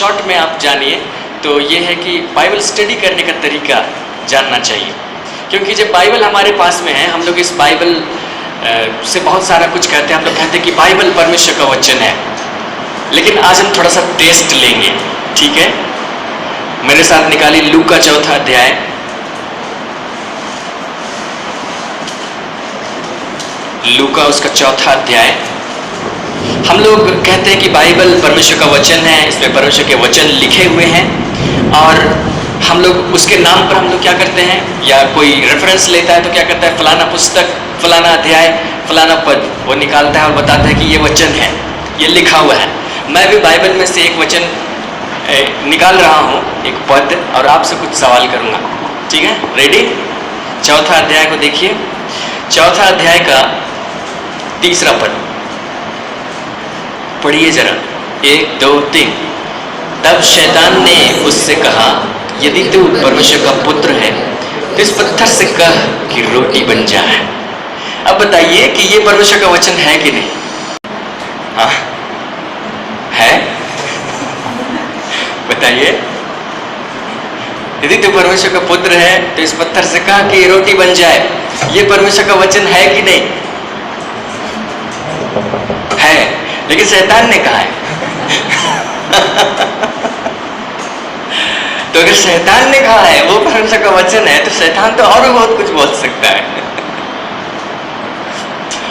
Short में आप जानिए तो ये है कि बाइबल स्टडी करने का तरीका जानना चाहिए, क्योंकि जब बाइबल हमारे पास में है, हम लोग इस बाइबल से बहुत सारा कुछ कहते हैं। हम लोग कहते हैं कि बाइबल परमेश्वर का वचन है, लेकिन आज हम थोड़ा सा टेस्ट लेंगे, ठीक है? मेरे साथ निकाली लूका का 4था अध्याय। लूका उसका 4था अध्याय। हम लोग कहते हैं कि बाइबल परमेश्वर का वचन है, इसमें परमेश्वर के वचन लिखे हुए हैं, और हम लोग उसके नाम पर हम लोग क्या करते हैं, या कोई रेफरेंस लेता है तो क्या करता है, फलाना पुस्तक, फलाना अध्याय, फलाना पद वो निकालता है और बताता है कि ये वचन है, ये लिखा हुआ है। मैं भी बाइबल में से एक वचन निकाल रहा हूँ, एक पद, और आपसे कुछ सवाल करूँगा, ठीक है? रेडी? 4था अध्याय को देखिए। 4था अध्याय का 3रा पद पढ़िए जरा। 1 2 3। तब शैतान ने उससे कहा, यदि तू परमेश्वर का पुत्र है तो इस पत्थर से कह कि रोटी बन जाए। अब बताइए कि ये परमेश्वर का वचन है कि नहीं? हाँ है? बताइए। यदि तू परमेश्वर का पुत्र है तो इस पत्थर से कह कि रोटी बन जाए। ये परमेश्वर का वचन है कि नहीं? है, लेकिन शैतान ने कहा है। तो अगर शैतान ने कहा है वो परमेश्वर का वचन है, तो शैतान तो और भी बहुत कुछ बोल सकता है।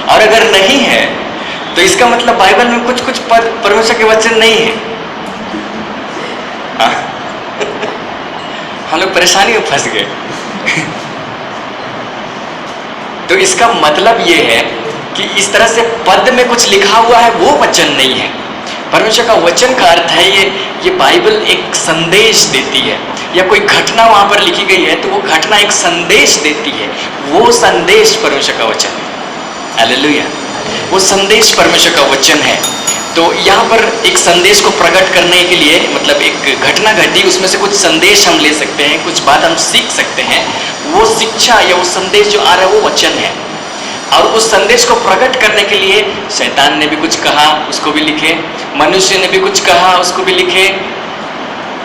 और अगर नहीं है तो इसका मतलब बाइबल में कुछ कुछ पद परमेश्वर के वचन नहीं है। हम लोग परेशानी में फंस गए। तो इसका मतलब ये है कि इस तरह से पद में कुछ लिखा हुआ है वो वचन नहीं है। परमेश्वर का वचन का अर्थ है ये बाइबल एक संदेश देती है, या कोई घटना वहां पर लिखी गई है तो वो घटना एक संदेश देती है, वो संदेश परमेश्वर का वचन है। हालेलुया। वो संदेश परमेश्वर का वचन है। तो यहाँ पर एक संदेश को प्रकट करने के लिए, मतलब एक घटना घटी, उसमें से कुछ संदेश हम ले सकते हैं, कुछ बात हम सीख सकते हैं। वो शिक्षा या वो संदेश जो आ रहा है वो वचन है, और उस संदेश को प्रकट करने के लिए शैतान ने भी कुछ कहा, उसको भी लिखे, मनुष्य ने भी कुछ कहा, उसको भी लिखे,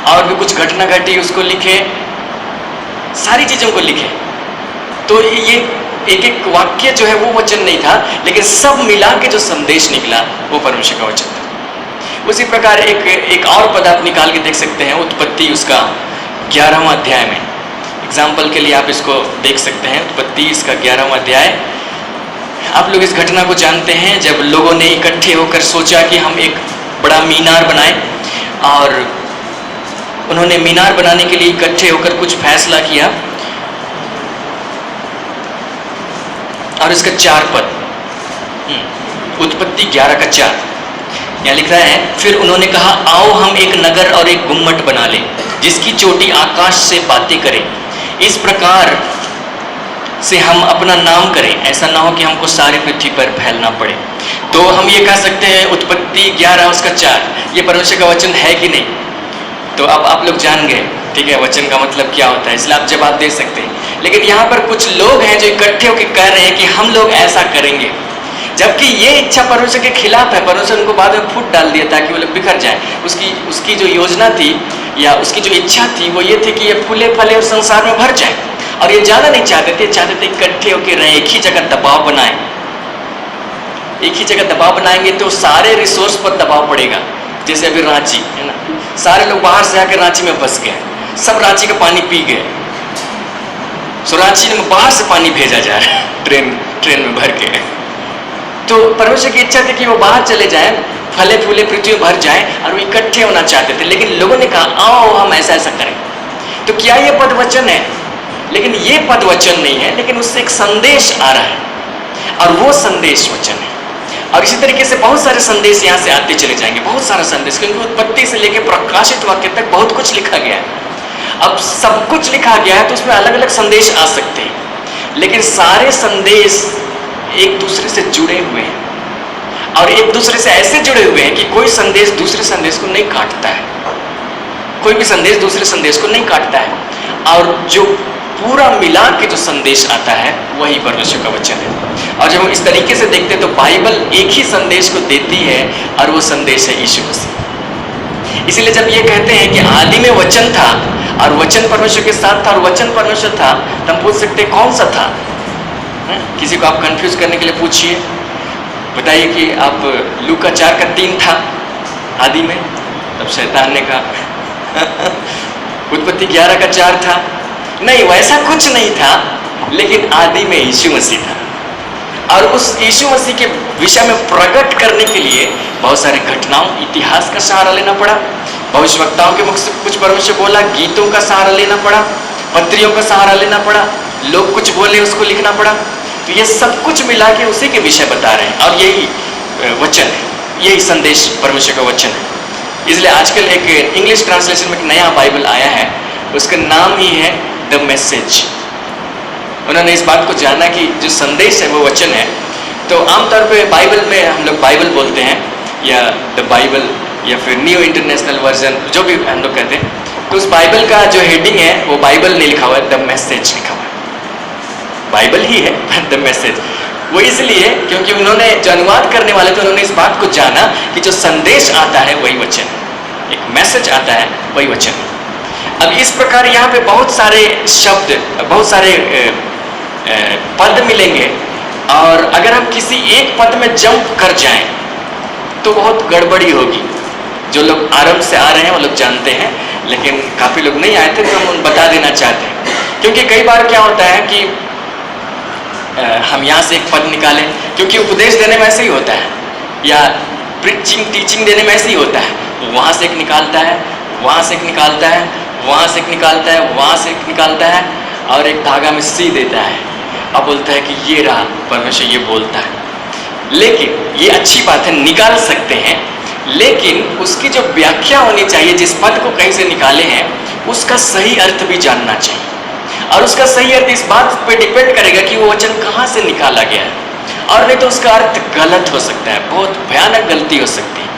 और भी कुछ घटना घटी उसको लिखे, सारी चीज़ों को लिखे। तो ये एक एक वाक्य जो है वो वचन नहीं था, लेकिन सब मिला के जो संदेश निकला वो परमेश्वर का वचन था। उसी प्रकार एक और पद आप निकाल के देख सकते हैं, उत्पत्ति उसका 11वां अध्याय में। एग्जाम्पल के लिए आप इसको देख सकते हैं, उत्पत्ति इसका 11वां अध्याय। आप लोग इस घटना को जानते हैं, जब लोगों ने इकट्ठे होकर सोचा कि हम एक बड़ा मीनार बनाएं, और उन्होंने मीनार बनाने के लिए इकट्ठे होकर कुछ फैसला किया। और इसका 4 पद, उत्पत्ति 11 का 4, यहाँ लिख रहा है, फिर उन्होंने कहा, आओ हम एक नगर और एक गुम्मट बना लें, जिसकी चोटी आकाश से बातें करें। इस प्रकार से हम अपना नाम करें, ऐसा ना हो कि हमको सारी पृथ्वी पर फैलना पड़े। तो हम ये कह सकते हैं उत्पत्ति 11 उसका 4 ये परमेश्वर का वचन है कि नहीं? तो अब आप लोग जान गए, ठीक है, वचन का मतलब क्या होता है, इसलिए आप जवाब दे सकते हैं। लेकिन यहाँ पर कुछ लोग हैं जो इकट्ठे होकर कह रहे हैं कि हम लोग ऐसा करेंगे, जबकि ये इच्छा परमेश्वर के खिलाफ है। परमेश्वर उनको बाद में फूट डाल दिया ताकि वो लोग बिखर जाए। उसकी जो योजना थी या उसकी जो इच्छा थी वो ये थी कि ये फूले फले और संसार में भर जाए, और ये जाना नहीं चाहते थे इकट्ठे होकर रहे, एक ही जगह दबाव बनाए। एक ही जगह दबाव बनाएंगे तो सारे रिसोर्स पर दबाव पड़ेगा। जैसे अभी रांची है ना, सारे लोग बाहर से आकर रांची में बस गए, सब रांची का पानी पी गए, सो रांची में बाहर से पानी भेजा जा रहा है ट्रेन में भर के। तो परमेश्वर की इच्छा थी कि वो बाहर चले जाए, फले फूले पृथ्वी में भर जाए, और वो इकट्ठे होना चाहते थे। लेकिन लोगों ने कहा आओ हम ऐसा ऐसा करें। तो क्या ये पद वचन है? लेकिन ये पद वचन नहीं है, लेकिन उससे एक संदेश आ रहा है, और वो संदेश वचन है। और इसी तरीके से बहुत सारे संदेश यहाँ से आते चले जाएंगे, बहुत सारा संदेश, क्योंकि उत्पत्ति से लेकर प्रकाशित वाक्य तक बहुत कुछ लिखा गया है। अब सब कुछ लिखा गया है तो उसमें अलग अलग संदेश आ सकते हैं, लेकिन सारे संदेश एक दूसरे से जुड़े हुए हैं, और एक दूसरे से ऐसे जुड़े हुए हैं कि कोई संदेश दूसरे संदेश को नहीं काटता है, कोई भी संदेश दूसरे संदेश को नहीं काटता है, और जो पूरा मिला के जो संदेश आता है वही परमेश्वर का वचन है। और जब हम इस तरीके से देखते हैं तो बाइबल एक ही संदेश को देती है, और वो संदेश है यीशु मसीह। इसीलिए जब ये कहते हैं कि आदि में वचन था और वचन परमेश्वर के साथ था और वचन परमेश्वर था, तो हम पूछ सकते हैं कौन सा था? किसी को आप कंफ्यूज करने के लिए पूछिए, बताइए कि आप लूका 4:3 था आदि में, तब शैतान ने कहा उत्पत्ति 11:4 था, नहीं वैसा कुछ नहीं था, लेकिन आदि में यीशु मसीह था। और उस यीशु मसीह के विषय में प्रकट करने के लिए बहुत सारे घटनाओं, इतिहास का सहारा लेना पड़ा, भविष्यवक्ताओं के मुख से कुछ परमेश्वर बोला, गीतों का सहारा लेना पड़ा, पत्रियों का सहारा लेना पड़ा, लोग कुछ बोले उसको लिखना पड़ा। तो ये सब कुछ मिला के उसी के विषय बता रहे हैं, और यही वचन है, यही संदेश परमेश्वर का वचन है। इसलिए आजकल एक इंग्लिश ट्रांसलेशन में एक नया बाइबल आया है, उसका नाम ही है द मैसेज। उन्होंने इस बात को जाना कि जो संदेश है वो वचन है। तो आमतौर पे बाइबल में हम लोग बाइबल बोलते हैं, या द बाइबल, या फिर न्यू इंटरनेशनल वर्जन, जो भी हम लोग कहते हैं। तो उस बाइबल का जो हेडिंग है वो बाइबल नहीं लिखा हुआ है, द मैसेज लिखा हुआ है। बाइबल ही है द मैसेज। वो इसलिए क्योंकि उन्होंने जो अनुवाद करने वाले थे, उन्होंने इस बात को जाना कि जो संदेश आता है वही वचन है, एक मैसेज आता है वही वचन है। अब इस प्रकार यहाँ पे बहुत सारे शब्द, बहुत सारे पद मिलेंगे, और अगर हम किसी एक पद में जंप कर जाएं तो बहुत गड़बड़ी होगी। जो लोग आरंभ से आ रहे हैं वो लोग जानते हैं, लेकिन काफ़ी लोग नहीं आए थे, तो हम बता देना चाहते हैं। क्योंकि कई बार क्या होता है कि हम यहाँ से एक पद निकालें, क्योंकि उपदेश देने में ऐसे ही होता है, या प्रीचिंग टीचिंग देने में ऐसे ही होता है। वहाँ से एक निकालता है, वहाँ से एक निकालता है, वहाँ से एक निकालता है, वहाँ से एक निकालता है, और एक धागा में सी देता है, अब बोलता है कि ये रहा, परमेश्वर ये बोलता है। लेकिन ये अच्छी बात है, निकाल सकते हैं, लेकिन उसकी जो व्याख्या होनी चाहिए, जिस पद को कहीं से निकाले हैं उसका सही अर्थ भी जानना चाहिए। और उसका सही अर्थ इस बात पे डिपेंड करेगा कि वो वचन कहाँ से निकाला गया है, और नहीं तो उसका अर्थ गलत हो सकता है, बहुत भयानक गलती हो सकती है।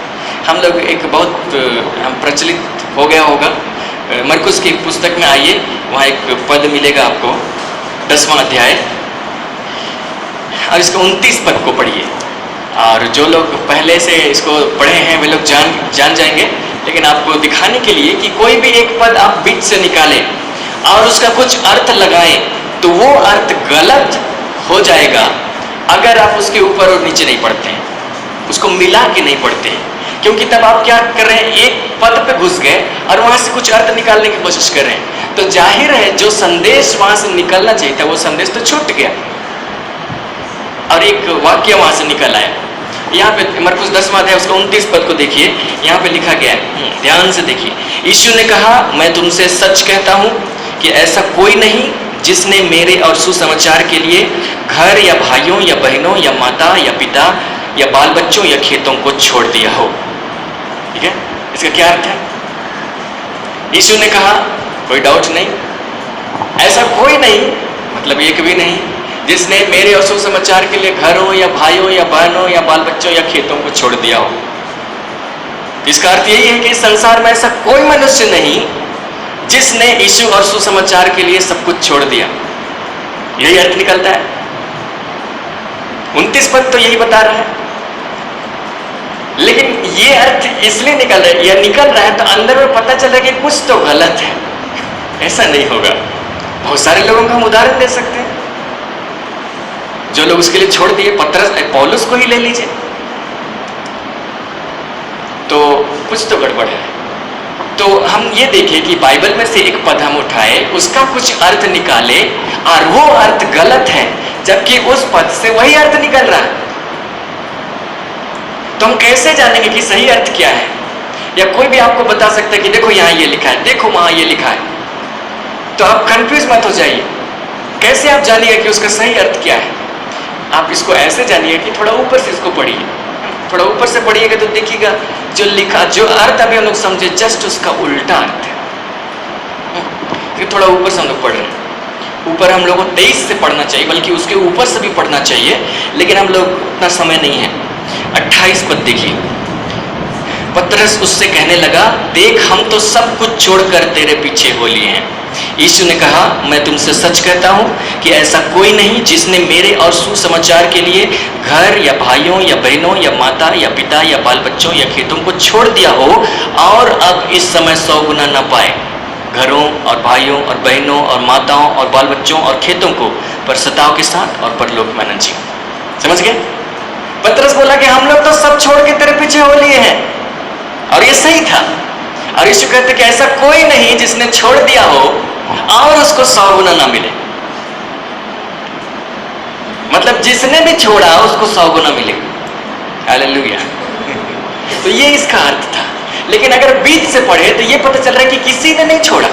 हम लोग एक बहुत हम प्रचलित हो गया होगा, मरकुस की पुस्तक में आइए, वहाँ एक पद मिलेगा आपको, 10वां अध्याय, और इसको 29 पद को पढ़िए। और जो लोग पहले से इसको पढ़े हैं वे लोग जान जाएंगे, लेकिन आपको दिखाने के लिए कि कोई भी एक पद आप बीच से निकालें और उसका कुछ अर्थ लगाएं, तो वो अर्थ गलत हो जाएगा अगर आप उसके ऊपर और नीचे नहीं पढ़ते हैं, उसको मिला के नहीं पढ़ते हैं। क्योंकि तब आप क्या कर रहे हैं, एक पद पे घुस गए और वहां से कुछ अर्थ निकालने की कोशिश कर रहे हैं, तो जाहिर है जो संदेश वहां से निकलना चाहिए था वो संदेश तो छूट गया, और एक वाक्य वहां से निकल आया। यहाँ पे मरकुस 10वां अध्याय उसका 29 पद को देखिए, यहाँ पे लिखा गया है, ध्यान से देखिए। यीशु ने कहा, मैं तुमसे सच कहता हूँ कि ऐसा कोई नहीं जिसने मेरे और सुसमाचार के लिए घर या भाइयों या बहनों या माता या पिता या बाल बच्चों या खेतों को छोड़ दिया हो। ठीक है, इसका क्या अर्थ है? यीशु ने कहा, कोई डाउट नहीं, ऐसा कोई नहीं, मतलब एक भी नहीं, जिसने मेरे और सुसमाचार के लिए घरों या भाइयों या बहनों या बाल बच्चों या खेतों को छोड़ दिया हो। इसका अर्थ यही है कि इस संसार में ऐसा कोई मनुष्य नहीं जिसने यीशु और सुसमाचार के लिए सब कुछ छोड़ दिया। यही अर्थ निकलता है। 29 पद तो यही बता रहा है, लेकिन ये अर्थ इसलिए निकल रहा है, या निकल रहा है तो अंदर में पता चला कि कुछ तो गलत है। ऐसा नहीं होगा। बहुत सारे लोगों का हम उदाहरण दे सकते हैं जो लोग उसके लिए छोड़ दिए। पौलुस को ही ले लीजिए, तो कुछ तो गड़बड़ है। तो हम ये देखें कि बाइबल में से एक पद हम उठाए, उसका कुछ अर्थ निकाले, और वो अर्थ गलत है, जबकि उस पद से वही अर्थ निकल रहा है। तो हम कैसे जानेंगे कि सही अर्थ क्या है? या कोई भी आपको बता सकता है कि देखो यहाँ ये लिखा है, देखो वहां ये लिखा है, तो आप कंफ्यूज मत हो जाइए। कैसे आप जानिए कि उसका सही अर्थ क्या है? आप इसको ऐसे जानिए कि थोड़ा ऊपर से इसको पढ़िए। थोड़ा ऊपर से पढ़िएगा तो देखिएगा जो लिखा, जो अर्थ अभी हम लोग समझे, जस्ट उसका उल्टा अर्थ है। थोड़ा ऊपर से हम लोग पढ़ रहे हैं। ऊपर हम लोगों को 23 से पढ़ना चाहिए, बल्कि उसके ऊपर से भी पढ़ना चाहिए, लेकिन हम लोग उतना समय नहीं है। 28 पद देखिए, पतरस उससे कहने लगा, देख हम तो सब कुछ छोड़कर तेरे पीछे हो लिए हैं। यीशु ने कहा, मैं तुमसे सच कहता हूँ कि ऐसा कोई नहीं जिसने मेरे और सुसमाचार के लिए घर या भाइयों या बहनों या माता या पिता या बाल बच्चों या खेतों को छोड़ दिया हो और अब इस समय 100 गुना न पाए। घरों और भाइयों और बहनों और माताओं और बाल बच्चों और खेतों को पर सताव के साथ और परलोक में न जियो। समझ गए? पतरस बोला कि हम लोग तो सब छोड़ के तेरे पीछे हो लिए हैं, और ये सही था। और यीशु कहते कि ऐसा कोई नहीं जिसने छोड़ दिया हो और उसको 100 गुना ना मिले। मतलब जिसने भी छोड़ा उसको 100 गुना मिलेगा। हालेलुया। तो ये इसका अर्थ था। लेकिन अगर बीच से पढ़े तो ये पता चल रहा है कि किसी ने नहीं छोड़ा,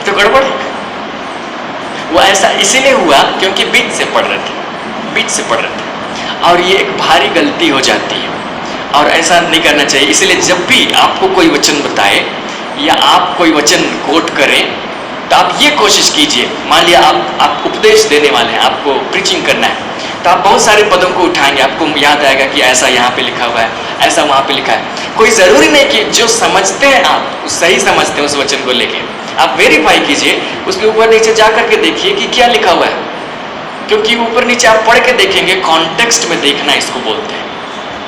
तो गड़बड़। वो ऐसा इसीलिए हुआ क्योंकि बीच से पढ़ रहे थे, और ये एक भारी गलती हो जाती है, और ऐसा नहीं करना चाहिए। इसलिए जब भी आपको कोई वचन बताए या आप कोई वचन कोट करें तो आप ये कोशिश कीजिए, मान लिया आप उपदेश देने वाले हैं, आपको प्रीचिंग करना है, तो आप बहुत सारे पदों को उठाएंगे, आपको याद आएगा कि ऐसा यहाँ पे लिखा हुआ है, ऐसा वहाँ पे लिखा है। कोई ज़रूरी नहीं कि जो समझते हैं आप सही समझते हैं उस वचन को लेके, आप वेरीफाई कीजिए, उसके ऊपर नीचे जा करके देखिए कि क्या लिखा हुआ है, क्योंकि ऊपर नीचे आप पढ़ के देखेंगे, कॉन्टेक्स्ट में देखना इसको बोलते हैं,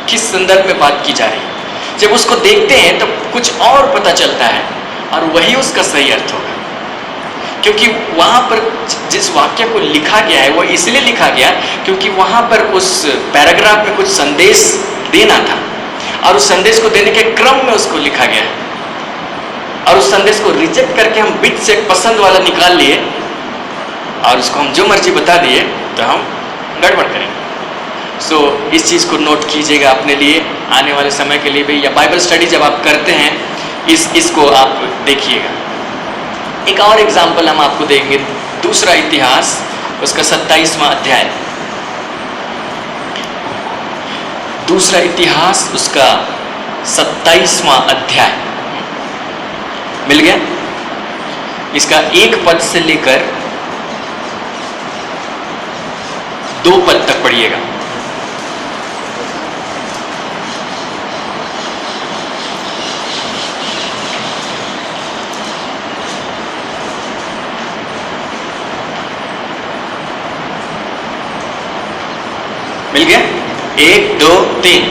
किस संदर्भ में बात की जा रही है। जब उसको देखते हैं तो कुछ और पता चलता है, और वही उसका सही अर्थ होगा, क्योंकि वहाँ पर जिस वाक्य को लिखा गया है वो इसलिए लिखा गया क्योंकि वहाँ पर उस पैराग्राफ में कुछ संदेश देना था, और उस संदेश को देने के क्रम में उसको लिखा गया है, और उस संदेश को रिजेक्ट करके हम बीच से पसंद वाला निकाल लिए और उसको हम जो मर्जी बता दिए तो हम गड़बड़ करेंगे। सो इस चीज़ को नोट कीजिएगा अपने लिए, आने वाले समय के लिए भी, या बाइबल स्टडी जब आप करते हैं इसको आप देखिएगा। एक और एग्जाम्पल हम आपको देंगे, दूसरा इतिहास उसका 27वां अध्याय। दूसरा इतिहास उसका 27वां अध्याय मिल गया। इसका 1 पद से लेकर 2 पद तक पढ़िएगा। मिल गया? 1 2 3।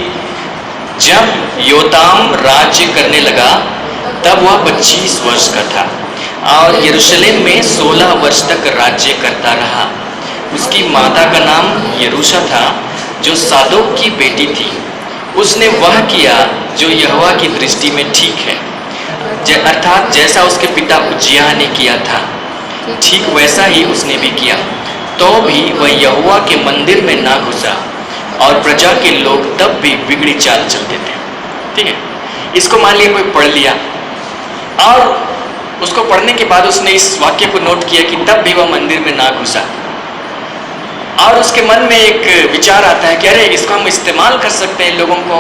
जब योताम राज्य करने लगा तब वह 25 वर्ष का था और यरूशलेम में 16 वर्ष तक राज्य करता रहा। उसकी माता का नाम यरूशा था जो सादोक की बेटी थी। उसने वह किया जो यहोवा की दृष्टि में ठीक है, अर्थात जैसा उसके पिता उज्जियाह ने किया था ठीक वैसा ही उसने भी किया। तो भी वह यहोवा के मंदिर में ना घुसा और प्रजा के लोग तब भी बिगड़ी चाल चलते थे। ठीक है, इसको मान लिया कोई पढ़ लिया और उसको पढ़ने के बाद उसने इस वाक्य को नोट किया कि तब भी वह मंदिर में ना घुसा, और उसके मन में एक विचार आता है कि अरे इसको हम इस्तेमाल कर सकते हैं लोगों को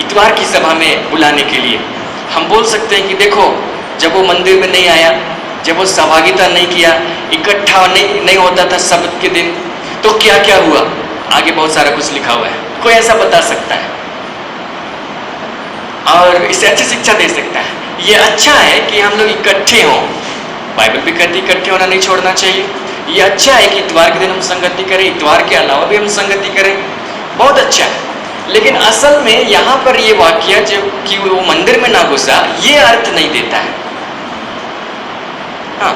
इतवार की सभा में बुलाने के लिए। हम बोल सकते हैं कि देखो, जब वो मंदिर में नहीं आया, जब वो सहभागिता नहीं किया, इकट्ठा नहीं होता था सब्त के दिन, तो क्या क्या हुआ, आगे बहुत सारा कुछ लिखा हुआ है, कोई ऐसा बता सकता है और इसे अच्छी शिक्षा दे सकता है। ये अच्छा है कि हम लोग इकट्ठे हों, बाइबल भी कहती है इकट्ठे होना नहीं छोड़ना चाहिए। ये अच्छा है कि इतवार के दिन हम संगति करें, इतवार के अलावा भी हम संगति करें, बहुत अच्छा है। लेकिन असल में यहाँ पर ये वाक्य जो कि वो मंदिर में ना घुसा, ये अर्थ नहीं देता है। हाँ,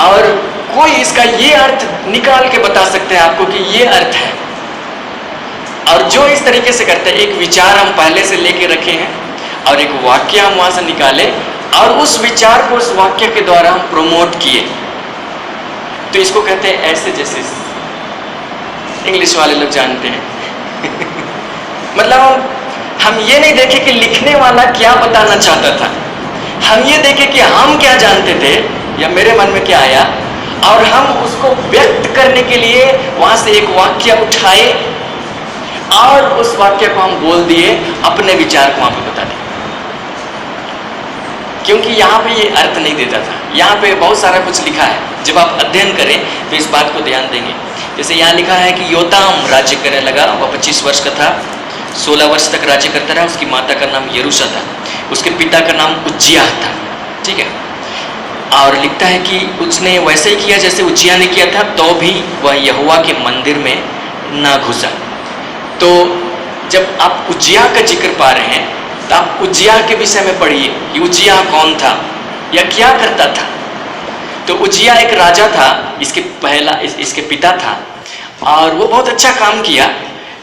और कोई इसका ये अर्थ निकाल के बता सकते हैं आपको कि ये अर्थ है, और जो इस तरीके से करते हैं, एक विचार हम पहले से लेके रखे हैं और एक वाक्य हम वहां से निकाले और उस विचार को उस वाक्य के द्वारा हम प्रमोट किए, तो इसको कहते हैं ऐसे जैसे। इंग्लिश वाले लोग जानते हैं मतलब हम ये नहीं देखे कि लिखने वाला क्या बताना चाहता था, हम ये देखे कि हम क्या जानते थे या मेरे मन में क्या आया, और हम उसको व्यक्त करने के लिए वहां से एक वाक्य उठाए और उस वाक्य को हम बोल दिए, अपने विचार को वहां पे बता दिए। क्योंकि यहाँ पे ये अर्थ नहीं देता था, यहाँ पे बहुत सारा कुछ लिखा है, जब आप अध्ययन करें तो इस बात को ध्यान देंगे। जैसे यहाँ लिखा है कि योताम राज्य करने लगा, वह 25 वर्ष का था 16 वर्ष तक राज्य करता रहा। उसकी माता का नाम यरूशा था, उसके पिता का नाम उज्जियाह था। ठीक है, और लिखता है कि उसने वैसे ही किया जैसे उज्जियाह ने किया था, तो भी वह यहोवा के मंदिर में ना घुसा। तो जब आप उज्जियाह का जिक्र पा रहे हैं तो आप उज्जियाह के विषय में पढ़िए कि उज्जियाह कौन था या क्या करता था। तो उज्जियाह एक राजा था, इसके पिता था, और वो बहुत अच्छा काम किया,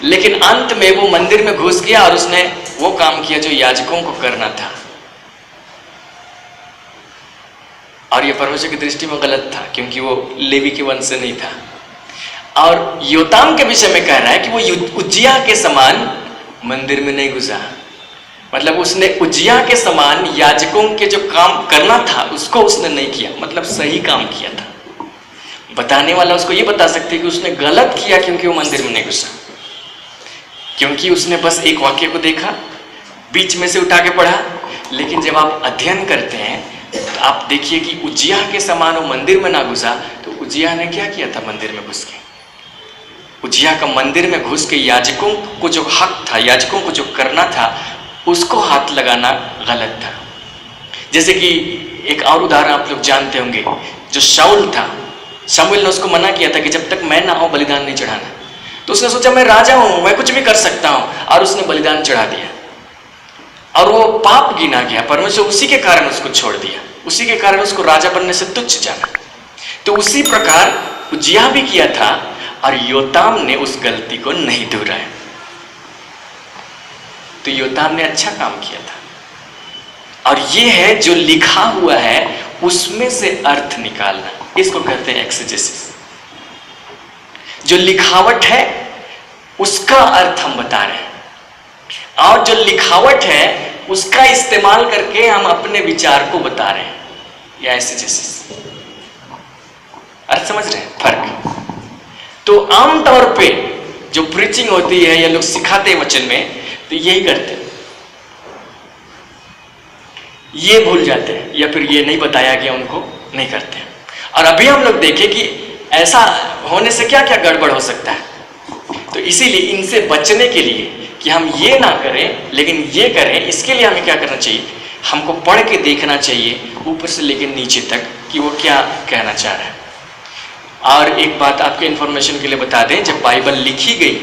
लेकिन अंत में वो मंदिर में घुस गया और उसने वो काम किया जो याजकों को करना था, और ये परमेश्वर की दृष्टि में गलत था क्योंकि वो लेवी के वंश से नहीं था। और योताम के विषय में कह रहा है कि वो उज्जियाह के समान मंदिर में नहीं घुसा, मतलब उसने उज्जियाह के समान याजकों के जो काम करना था उसको उसने नहीं किया, मतलब सही काम किया था। बताने वाला उसको ये बता सकते कि उसने गलत किया क्योंकि वो मंदिर में नहीं घुसा, क्योंकि उसने बस एक वाक्य को देखा, बीच में से उठा के पढ़ा। लेकिन जब आप अध्ययन करते हैं तो आप देखिए कि उज्जियाह के समान वो मंदिर में ना घुसा, तो उज्जियाह ने क्या किया था मंदिर में घुस के? उज्जियाह का मंदिर में घुस के याजकों को जो हक था, याजकों को जो करना था, उसको हाथ लगाना गलत था। जैसे कि एक और उदाहरण आप लोग जानते होंगे, जो शाऊल था, शमूएल ने उसको मना किया था कि जब तक मैं ना हो बलिदान नहीं चढ़ाना। तो उसने सोचा मैं राजा हूं, मैं कुछ भी कर सकता हूं, और उसने बलिदान चढ़ा दिया और वो पाप गिना गया। परमेश्वर उसी के कारण उसको छोड़ दिया, उसी के कारण उसको राजा बनने से तुच्छ जाना। तो उसी प्रकार उज्जियाह भी किया था और योताम ने उस गलती को नहीं दोहराया। तो योताम ने अच्छा काम किया था, और ये है जो लिखा हुआ है उसमें से अर्थ निकालना, इसको कहते हैं एक्सेजेसिस। जो लिखावट है उसका अर्थ हम बता रहे हैं, और जो लिखावट है उसका इस्तेमाल करके हम अपने विचार को बता रहे हैं, या एक्सेजेसिस। अर्थ समझ रहे हैं फर्क? तो आमतौर पे जो प्रीचिंग होती है या लोग सिखाते हैं वचन में, तो यही करते हैं, ये भूल जाते हैं या फिर ये नहीं बताया गया उनको नहीं करते हैं। और अभी हम लोग देखें कि ऐसा होने से क्या क्या गड़बड़ हो सकता है। तो इसीलिए इनसे बचने के लिए कि हम ये ना करें लेकिन ये करें, इसके लिए हमें क्या करना चाहिए? हमको पढ़ के देखना चाहिए ऊपर से लेकर नीचे तक कि वो क्या कहना चाह रहा है। और एक बात आपके इंफॉर्मेशन के लिए बता दें, जब बाइबल लिखी गई,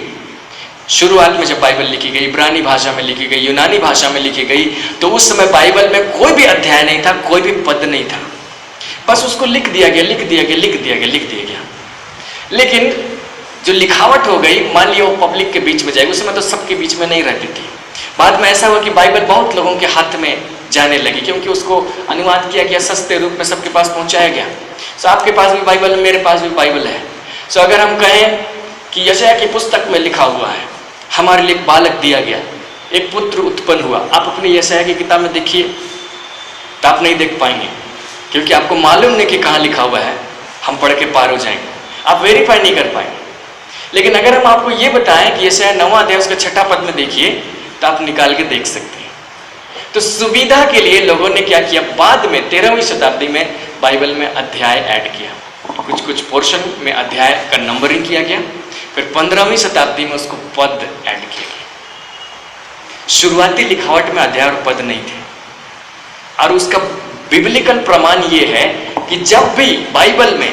शुरुआत में जब बाइबल लिखी गई, इब्रानी भाषा में लिखी गई, यूनानी भाषा में लिखी गई, तो उस समय बाइबल में कोई भी अध्याय नहीं था, कोई भी पद नहीं था, बस उसको लिख दिया गया, लिख दिया गया, लिख दिया गया, लिख दिया गया। लेकिन जो लिखावट हो गई, मान लिया वो पब्लिक के बीच में जाएगी, उस समय तो सबके बीच में नहीं रहती थी। बाद में ऐसा हुआ कि बाइबल बहुत लोगों के हाथ में जाने लगी, क्योंकि उसको अनुवाद किया गया, सस्ते रूप में सबके पास पहुंचाया गया। सो आपके पास भी बाइबल है, मेरे पास भी बाइबल है। सो अगर हम कहें कि यशायाह की पुस्तक में लिखा हुआ है, हमारे लिए एक बालक दिया गया, एक पुत्र उत्पन्न हुआ, आप अपनी यशायाह की किताब में देखिए तो आप नहीं देख पाएंगे, क्योंकि आपको मालूम नहीं कि कहाँ लिखा हुआ है। हम पढ़ के पार हो जाएंगे, आप वेरीफाई नहीं कर पाएंगे। लेकिन अगर हम आपको ये बताएं कि यशायाह 9वां अध्याय उसका 6ठा पद में देखिए, तो आप निकाल के देख सकते हैं। तो सुविधा के लिए लोगों ने क्या किया, बाद में 13वीं शताब्दी में बाइबल में अध्याय ऐड किया, कुछ कुछ पोर्शन में अध्याय का नंबरिंग किया गया, फिर 15वीं शताब्दी में उसको पद ऐड किया गया। शुरुआती लिखावट में अध्याय और पद नहीं थे। और उसका बिब्लिकल प्रमाण ये है कि जब भी बाइबल में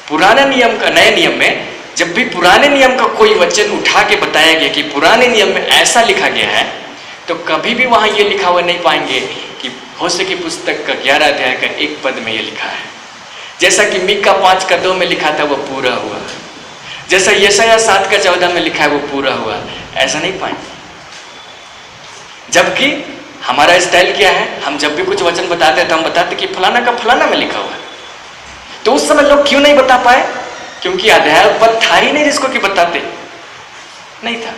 पुराने नियम का, नए नियम में जब भी पुराने नियम का कोई वचन उठा के बताया गया कि पुराने नियम में ऐसा लिखा गया है, तो कभी भी वहां ये लिखा हुआ नहीं पाएंगे कि होशे की पुस्तक का 11 अध्याय का 1 पद में ये लिखा है, जैसा कि मीका 5:2 में लिखा था वो पूरा हुआ, जैसा यशायाह 7:14 में लिखा है वो पूरा हुआ, ऐसा नहीं पाएंगे। जबकि हमारा स्टाइल क्या है, हम जब भी कुछ वचन बताते हैं तो हम बताते कि फलाना का फलाना में लिखा हुआ है। तो उस समय लोग क्यों नहीं बता पाए? क्योंकि अध्याय पद था ही नहीं जिसको कि बताते, नहीं था।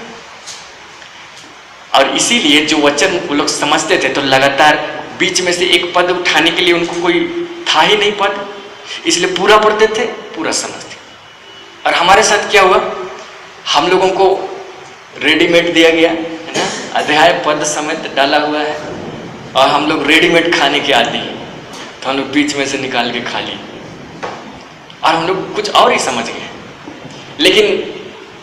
और इसीलिए जो वचन वो लोग समझते थे, तो लगातार बीच में से एक पद उठाने के लिए उनको कोई था ही नहीं पद, इसलिए पूरा पढ़ते थे, पूरा समझते। और हमारे साथ क्या हुआ, हम लोगों को रेडीमेड दिया गया है ना, अध्याय पद समेत डाला हुआ है, और हम लोग रेडीमेड खाने के आदी हैं, तो हम लोग बीच में से निकाल के खा लिए और हम लोग कुछ और ही समझ गए। लेकिन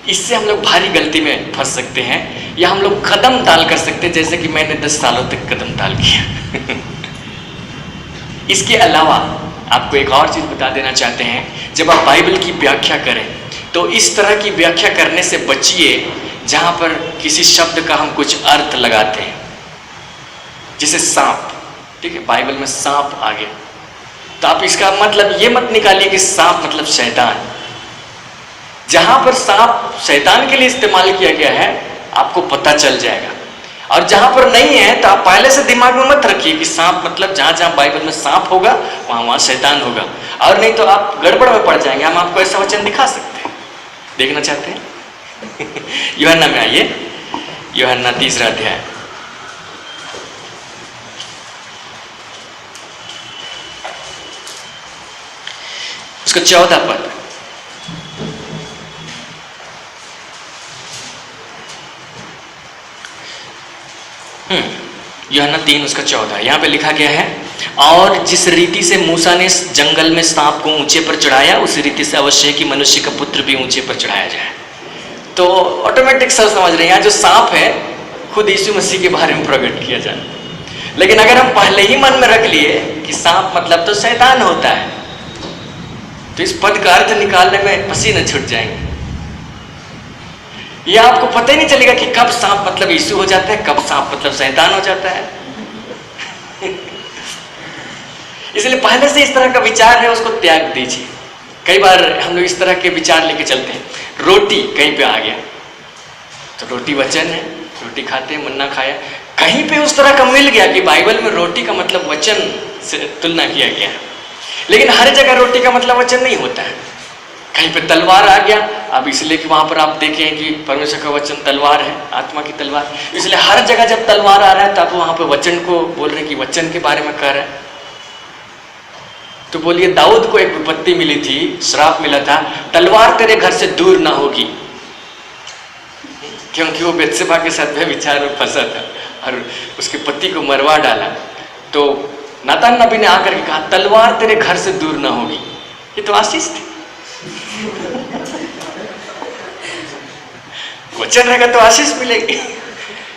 इससे हम लोग भारी गलती में फंस सकते हैं, या हम लोग कदम ताल कर सकते हैं, जैसे कि मैंने 10 सालों तक कदम ताल किया। इसके अलावा आपको एक और चीज़ बता देना चाहते हैं, जब आप बाइबल की व्याख्या करें तो इस तरह की व्याख्या करने से बचिए जहाँ पर किसी शब्द का हम कुछ अर्थ लगाते हैं, जैसे सांप। ठीक है, बाइबल में सांप आ गया तो आप इसका मतलब ये मत निकालिए कि सांप मतलब शैतान। जहां पर सांप शैतान के लिए इस्तेमाल किया गया है आपको पता चल जाएगा, और जहां पर नहीं है तो आप पहले से दिमाग में मत रखिए कि सांप मतलब जहां जहां बाइबल में सांप होगा वहां वहां शैतान होगा, और नहीं तो आप गड़बड़ में पड़ जाएंगे। हम आपको ऐसा वचन दिखा सकते हैं, देखना चाहते हैं? यूहन्ना में आइए, यूहन्ना 3 अध्याय, उसका 14 पद। यूहन्ना 3 उसका 14, यहाँ पे लिखा गया है, और जिस रीति से मूसा ने जंगल में सांप को ऊंचे पर चढ़ाया उसी रीति से अवश्य है कि मनुष्य का पुत्र भी ऊंचे पर चढ़ाया जाए। तो ऑटोमेटिक सब समझ रहे हैं, यहाँ जो सांप है खुद यीशु मसीह के बारे में प्रकट किया जाए। लेकिन अगर हम पहले ही मन में रख लिए कि सांप मतलब तो शैतान होता है, तो इस पद का अर्थ निकालने में पसीने छूट जाएंगे। यह आपको पता ही नहीं चलेगा कि कब सांप मतलब यीशु हो जाता है, कब सांप मतलब शैतान हो जाता है। इसलिए पहले से इस तरह का विचार है उसको त्याग दीजिए। कई बार हम लोग इस तरह के विचार लेके चलते हैं, रोटी कहीं पे आ गया तो रोटी वचन है, रोटी खाते हैं, मन्ना खाया। कहीं पे उस तरह का मिल गया कि बाइबल में रोटी का मतलब वचन से तुलना किया गया, लेकिन हर जगह रोटी का मतलब वचन नहीं होता है। कहीं पे तलवार आ गया, अब इसलिए कि वहां पर आप देखें कि परमेश्वर का वचन तलवार है, आत्मा की तलवार, इसलिए हर जगह जब तलवार आ रहा है तो आप वहां पे वचन को बोल रहे हैं कि वचन के बारे में कह रहे हैं। तो बोलिए, दाऊद को एक विपत्ति मिली थी, श्राप मिला था, तलवार तेरे घर से दूर ना होगी, क्योंकि वो बेत्शेबा के साथ व्यभिचार में फंसा था और उसके पति को मरवा डाला। तो नातान नबी ने आकर के कहा, तलवार तेरे घर से दूर ना होगी। ये तो आशीष थी। वचन रहेगा तो आशीष मिलेगी,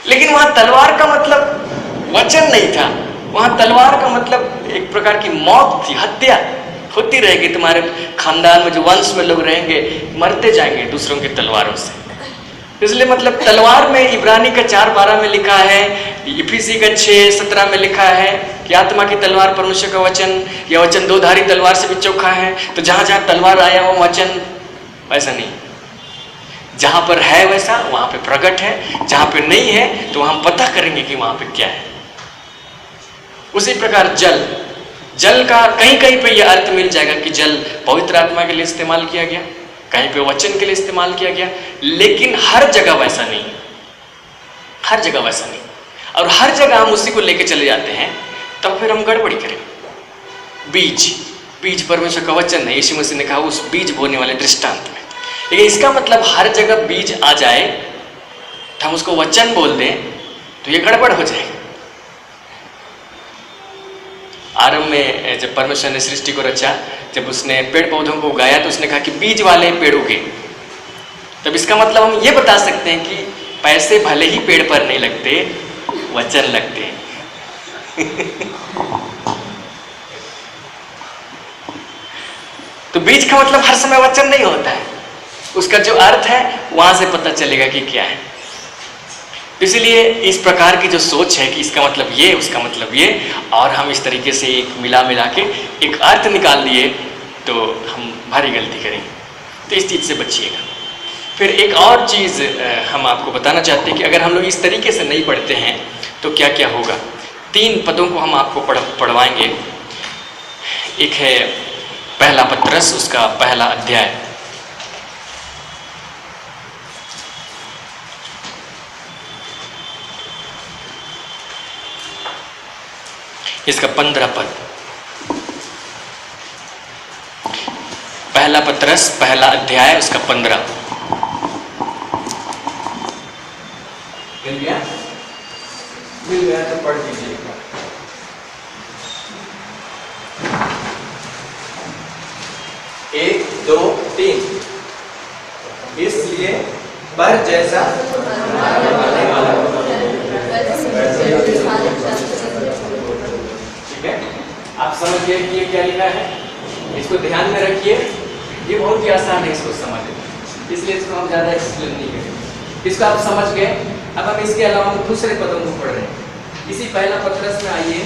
लेकिन वहां तलवार का मतलब वचन नहीं था, वहां तलवार का मतलब एक प्रकार की मौत थी, हत्या होती रहेगी। तुम्हारे खानदान में जो वंश में लोग रहेंगे मरते जाएंगे दूसरों की तलवारों से। इसलिए मतलब तलवार में इब्रानी का 4:12 में लिखा है, इफिसी का 6:17 में लिखा है कि आत्मा की तलवार परमेश्वर का वचन, यह वचन 2-धारी तलवार से भी चोखा है। तो जहां जहां तलवार आया वो वचन वैसा नहीं, जहां पर है वैसा वहां पे प्रकट है, जहां पे नहीं है तो हम पता करेंगे कि वहां पे क्या है। उसी प्रकार जल का कहीं कहीं पे यह अर्थ मिल जाएगा कि जल पवित्र आत्मा के लिए इस्तेमाल किया गया, कहीं पे वचन के लिए इस्तेमाल किया गया, लेकिन हर जगह वैसा नहीं, हर जगह वैसा नहीं। और हर जगह हम उसी को लेके चले जाते हैं, तब फिर हम गड़बड़ी करेंगे। बीज परमेश्वर का वचन है, यीशु मसीह ने कहा उस बीज बोने वाले दृष्टांत में। लेकिन इसका मतलब हर जगह बीज आ जाए तो हम उसको वचन बोल दें तो ये गड़बड़ हो जाएगा। आरंभ में जब परमेश्वर ने सृष्टि को रचा, जब उसने पेड़ पौधों को उगाया तो उसने कहा कि बीज वाले पेड़ उगे। तब इसका मतलब हम ये बता सकते हैं कि पैसे भले ही पेड़ पर नहीं लगते, वचन लगते हैं। तो बीज का मतलब हर समय वचन नहीं होता है, उसका जो अर्थ है वहां से पता चलेगा कि क्या है। इसलिए इस प्रकार की जो सोच है कि इसका मतलब ये, उसका मतलब ये, और हम इस तरीके से एक मिला के एक अर्थ निकाल लिए तो हम भारी गलती करेंगे। तो इस चीज़ से बचिएगा। फिर एक और चीज़ हम आपको बताना चाहते हैं कि अगर हम लोग इस तरीके से नहीं पढ़ते हैं तो क्या क्या होगा। 3 पदों को हम आपको पढ़वाएंगे। एक है पहला पत्रस, उसका पहला अध्याय, इसका 15 पद। पहला पत्रस पहला अध्याय उसका 15। मिल गया? मिल गया तो पढ़ दीजिएगा। एक, दो, तीन। इसलिए पर जैसा ठीक है, आप समझ गए कि ये क्या लिखा है? इसको ध्यान में रखिए, ये बहुत ही आसान है इसको समझना, इसलिए इसको हम ज़्यादा एक्सप्लेन नहीं करेंगे। इसको आप समझ गए। अब हम इसके अलावा दूसरे पदों को पढ़ रहे हैं। इसी पहला पत्रस में आइए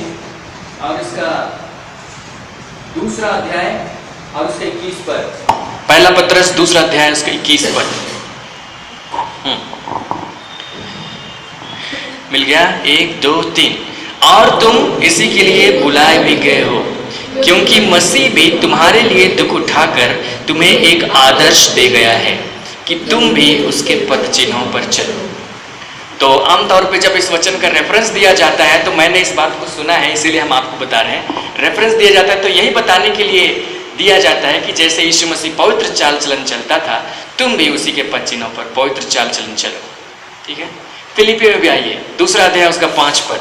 और इसका दूसरा अध्याय और उसका 21 पद। पहला पत्रस दूसरा अध्याय उसका 21 पद मिल गया? 1 2 3। और तुम इसी के लिए बुलाए भी गए हो, क्योंकि मसीह भी तुम्हारे लिए दुख उठाकर तुम्हें एक आदर्श दे गया है कि तुम भी उसके पद चिन्हों पर चलो। तो आमतौर पे जब इस वचन का रेफरेंस दिया जाता है, तो मैंने इस बात को सुना है, इसीलिए हम आपको बता रहे हैं। रेफरेंस दिया जाता है तो यही बताने के लिए दिया जाता है कि जैसे यीशु मसीह पवित्र चाल चलन चलता था, तुम भी उसी के पद चिन्हों पर पवित्र चाल चलन चलो। ठीक है, फिलिपी में भी आइए, दूसरा अध्याय उसका 5 पद।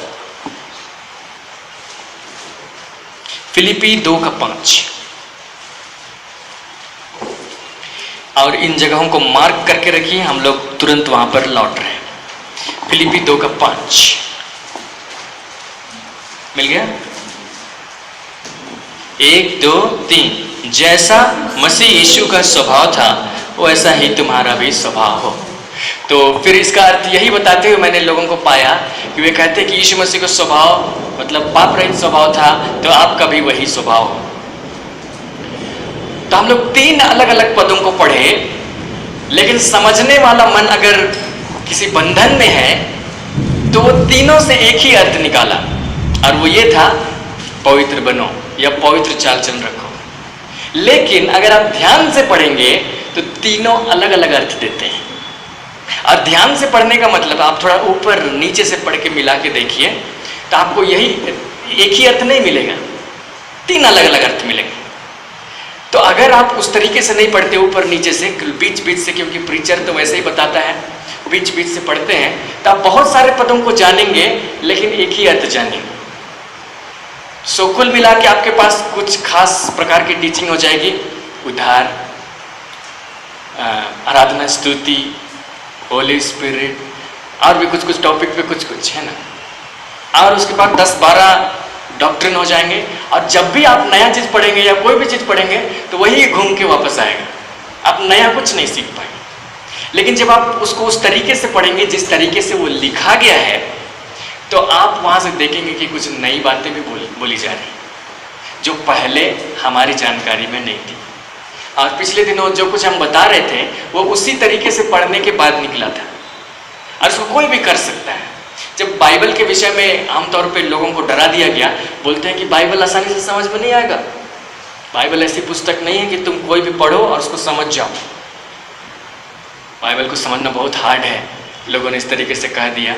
फिलिपी 2:5। और इन जगहों को मार्क करके रखिए, हम लोग तुरंत वहां पर लौट रहे हैं। फिलिपी 2:5 मिल गया? 1 2 3। जैसा मसीह यीशु का स्वभाव था, वैसा ही तुम्हारा भी स्वभाव हो। तो फिर इसका अर्थ यही बताते हुए मैंने लोगों को पाया कि वे कहते हैं कि यीशु मसीह का स्वभाव मतलब पाप रहित स्वभाव था, तो आपका भी वही स्वभाव हो। तो हम लोग 3 अलग अलग पदों को पढ़े, लेकिन समझने वाला मन अगर किसी बंधन में है तो वो तीनों से एक ही अर्थ निकाला, और वो ये था पवित्र बनो या पवित्र चाल चलन रखो। लेकिन अगर आप ध्यान से पढ़ेंगे तो तीनों अलग अलग अर्थ देते हैं। और ध्यान से पढ़ने का मतलब आप थोड़ा ऊपर नीचे से पढ़ के मिला के देखिए, तो आपको यही एक ही अर्थ नहीं मिलेगा, 3 अलग अलग अर्थ मिलेंगे। तो अगर आप उस तरीके से नहीं पढ़ते ऊपर नीचे से, बीच बीच से, क्योंकि प्रीचर तो वैसे ही बताता है, बीच बीच से पढ़ते हैं, तो आप बहुत सारे पदों को जानेंगे लेकिन एक ही अर्थ जानेंगे। सो कुल मिला के आपके पास कुछ खास प्रकार की टीचिंग हो जाएगी। उद्धार, आराधना, स्तुति, होली स्पिरिट, और भी कुछ टॉपिक पे कुछ है ना। और उसके बाद 10-12 डॉक्ट्रिन हो जाएंगे। और जब भी आप नया चीज़ पढ़ेंगे या कोई भी चीज़ पढ़ेंगे तो वही घूम के वापस आएगा, आप नया कुछ नहीं सीख पाएंगे। लेकिन जब आप उसको उस तरीके से पढ़ेंगे जिस तरीके से वो लिखा गया है, तो आप वहाँ से देखेंगे कि कुछ नई बातें भी बोली जा रही जो पहले हमारी जानकारी में नहीं थी। और पिछले दिनों जो कुछ हम बता रहे थे वो उसी तरीके से पढ़ने के बाद निकला था, और उसको कोई भी कर सकता है। जब बाइबल के विषय में आमतौर पे लोगों को डरा दिया गया, बोलते हैं कि बाइबल आसानी से समझ में नहीं आएगा, बाइबल ऐसी पुस्तक नहीं है कि तुम कोई भी पढ़ो और उसको समझ जाओ, बाइबल को समझना बहुत हार्ड है, लोगों ने इस तरीके से कह दिया।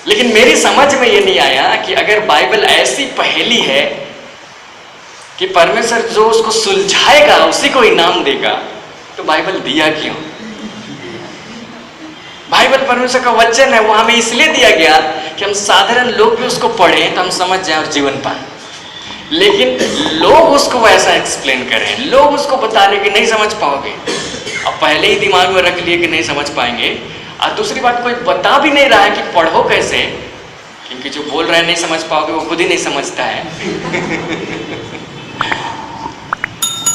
लेकिन मेरी समझ में ये नहीं आया कि अगर बाइबल ऐसी पहेली है कि परमेश्वर जो उसको सुलझाएगा उसी को इनाम देगा, तो बाइबल दिया क्यों? बाइबल परमेश्वर का वचन है, वो हमें इसलिए दिया गया कि हम साधारण लोग भी उसको पढ़ें तो हम समझ जाएं और जीवन पाएं। लेकिन लोग उसको वैसा एक्सप्लेन करें, लोग उसको बता रहे कि नहीं समझ पाओगे, अब पहले ही दिमाग में रख लिए कि नहीं समझ पाएंगे। और दूसरी बात, कोई बता भी नहीं रहा है कि पढ़ो कैसे, क्योंकि जो बोल रहा है नहीं समझ पाओगे वो खुद ही नहीं समझता है।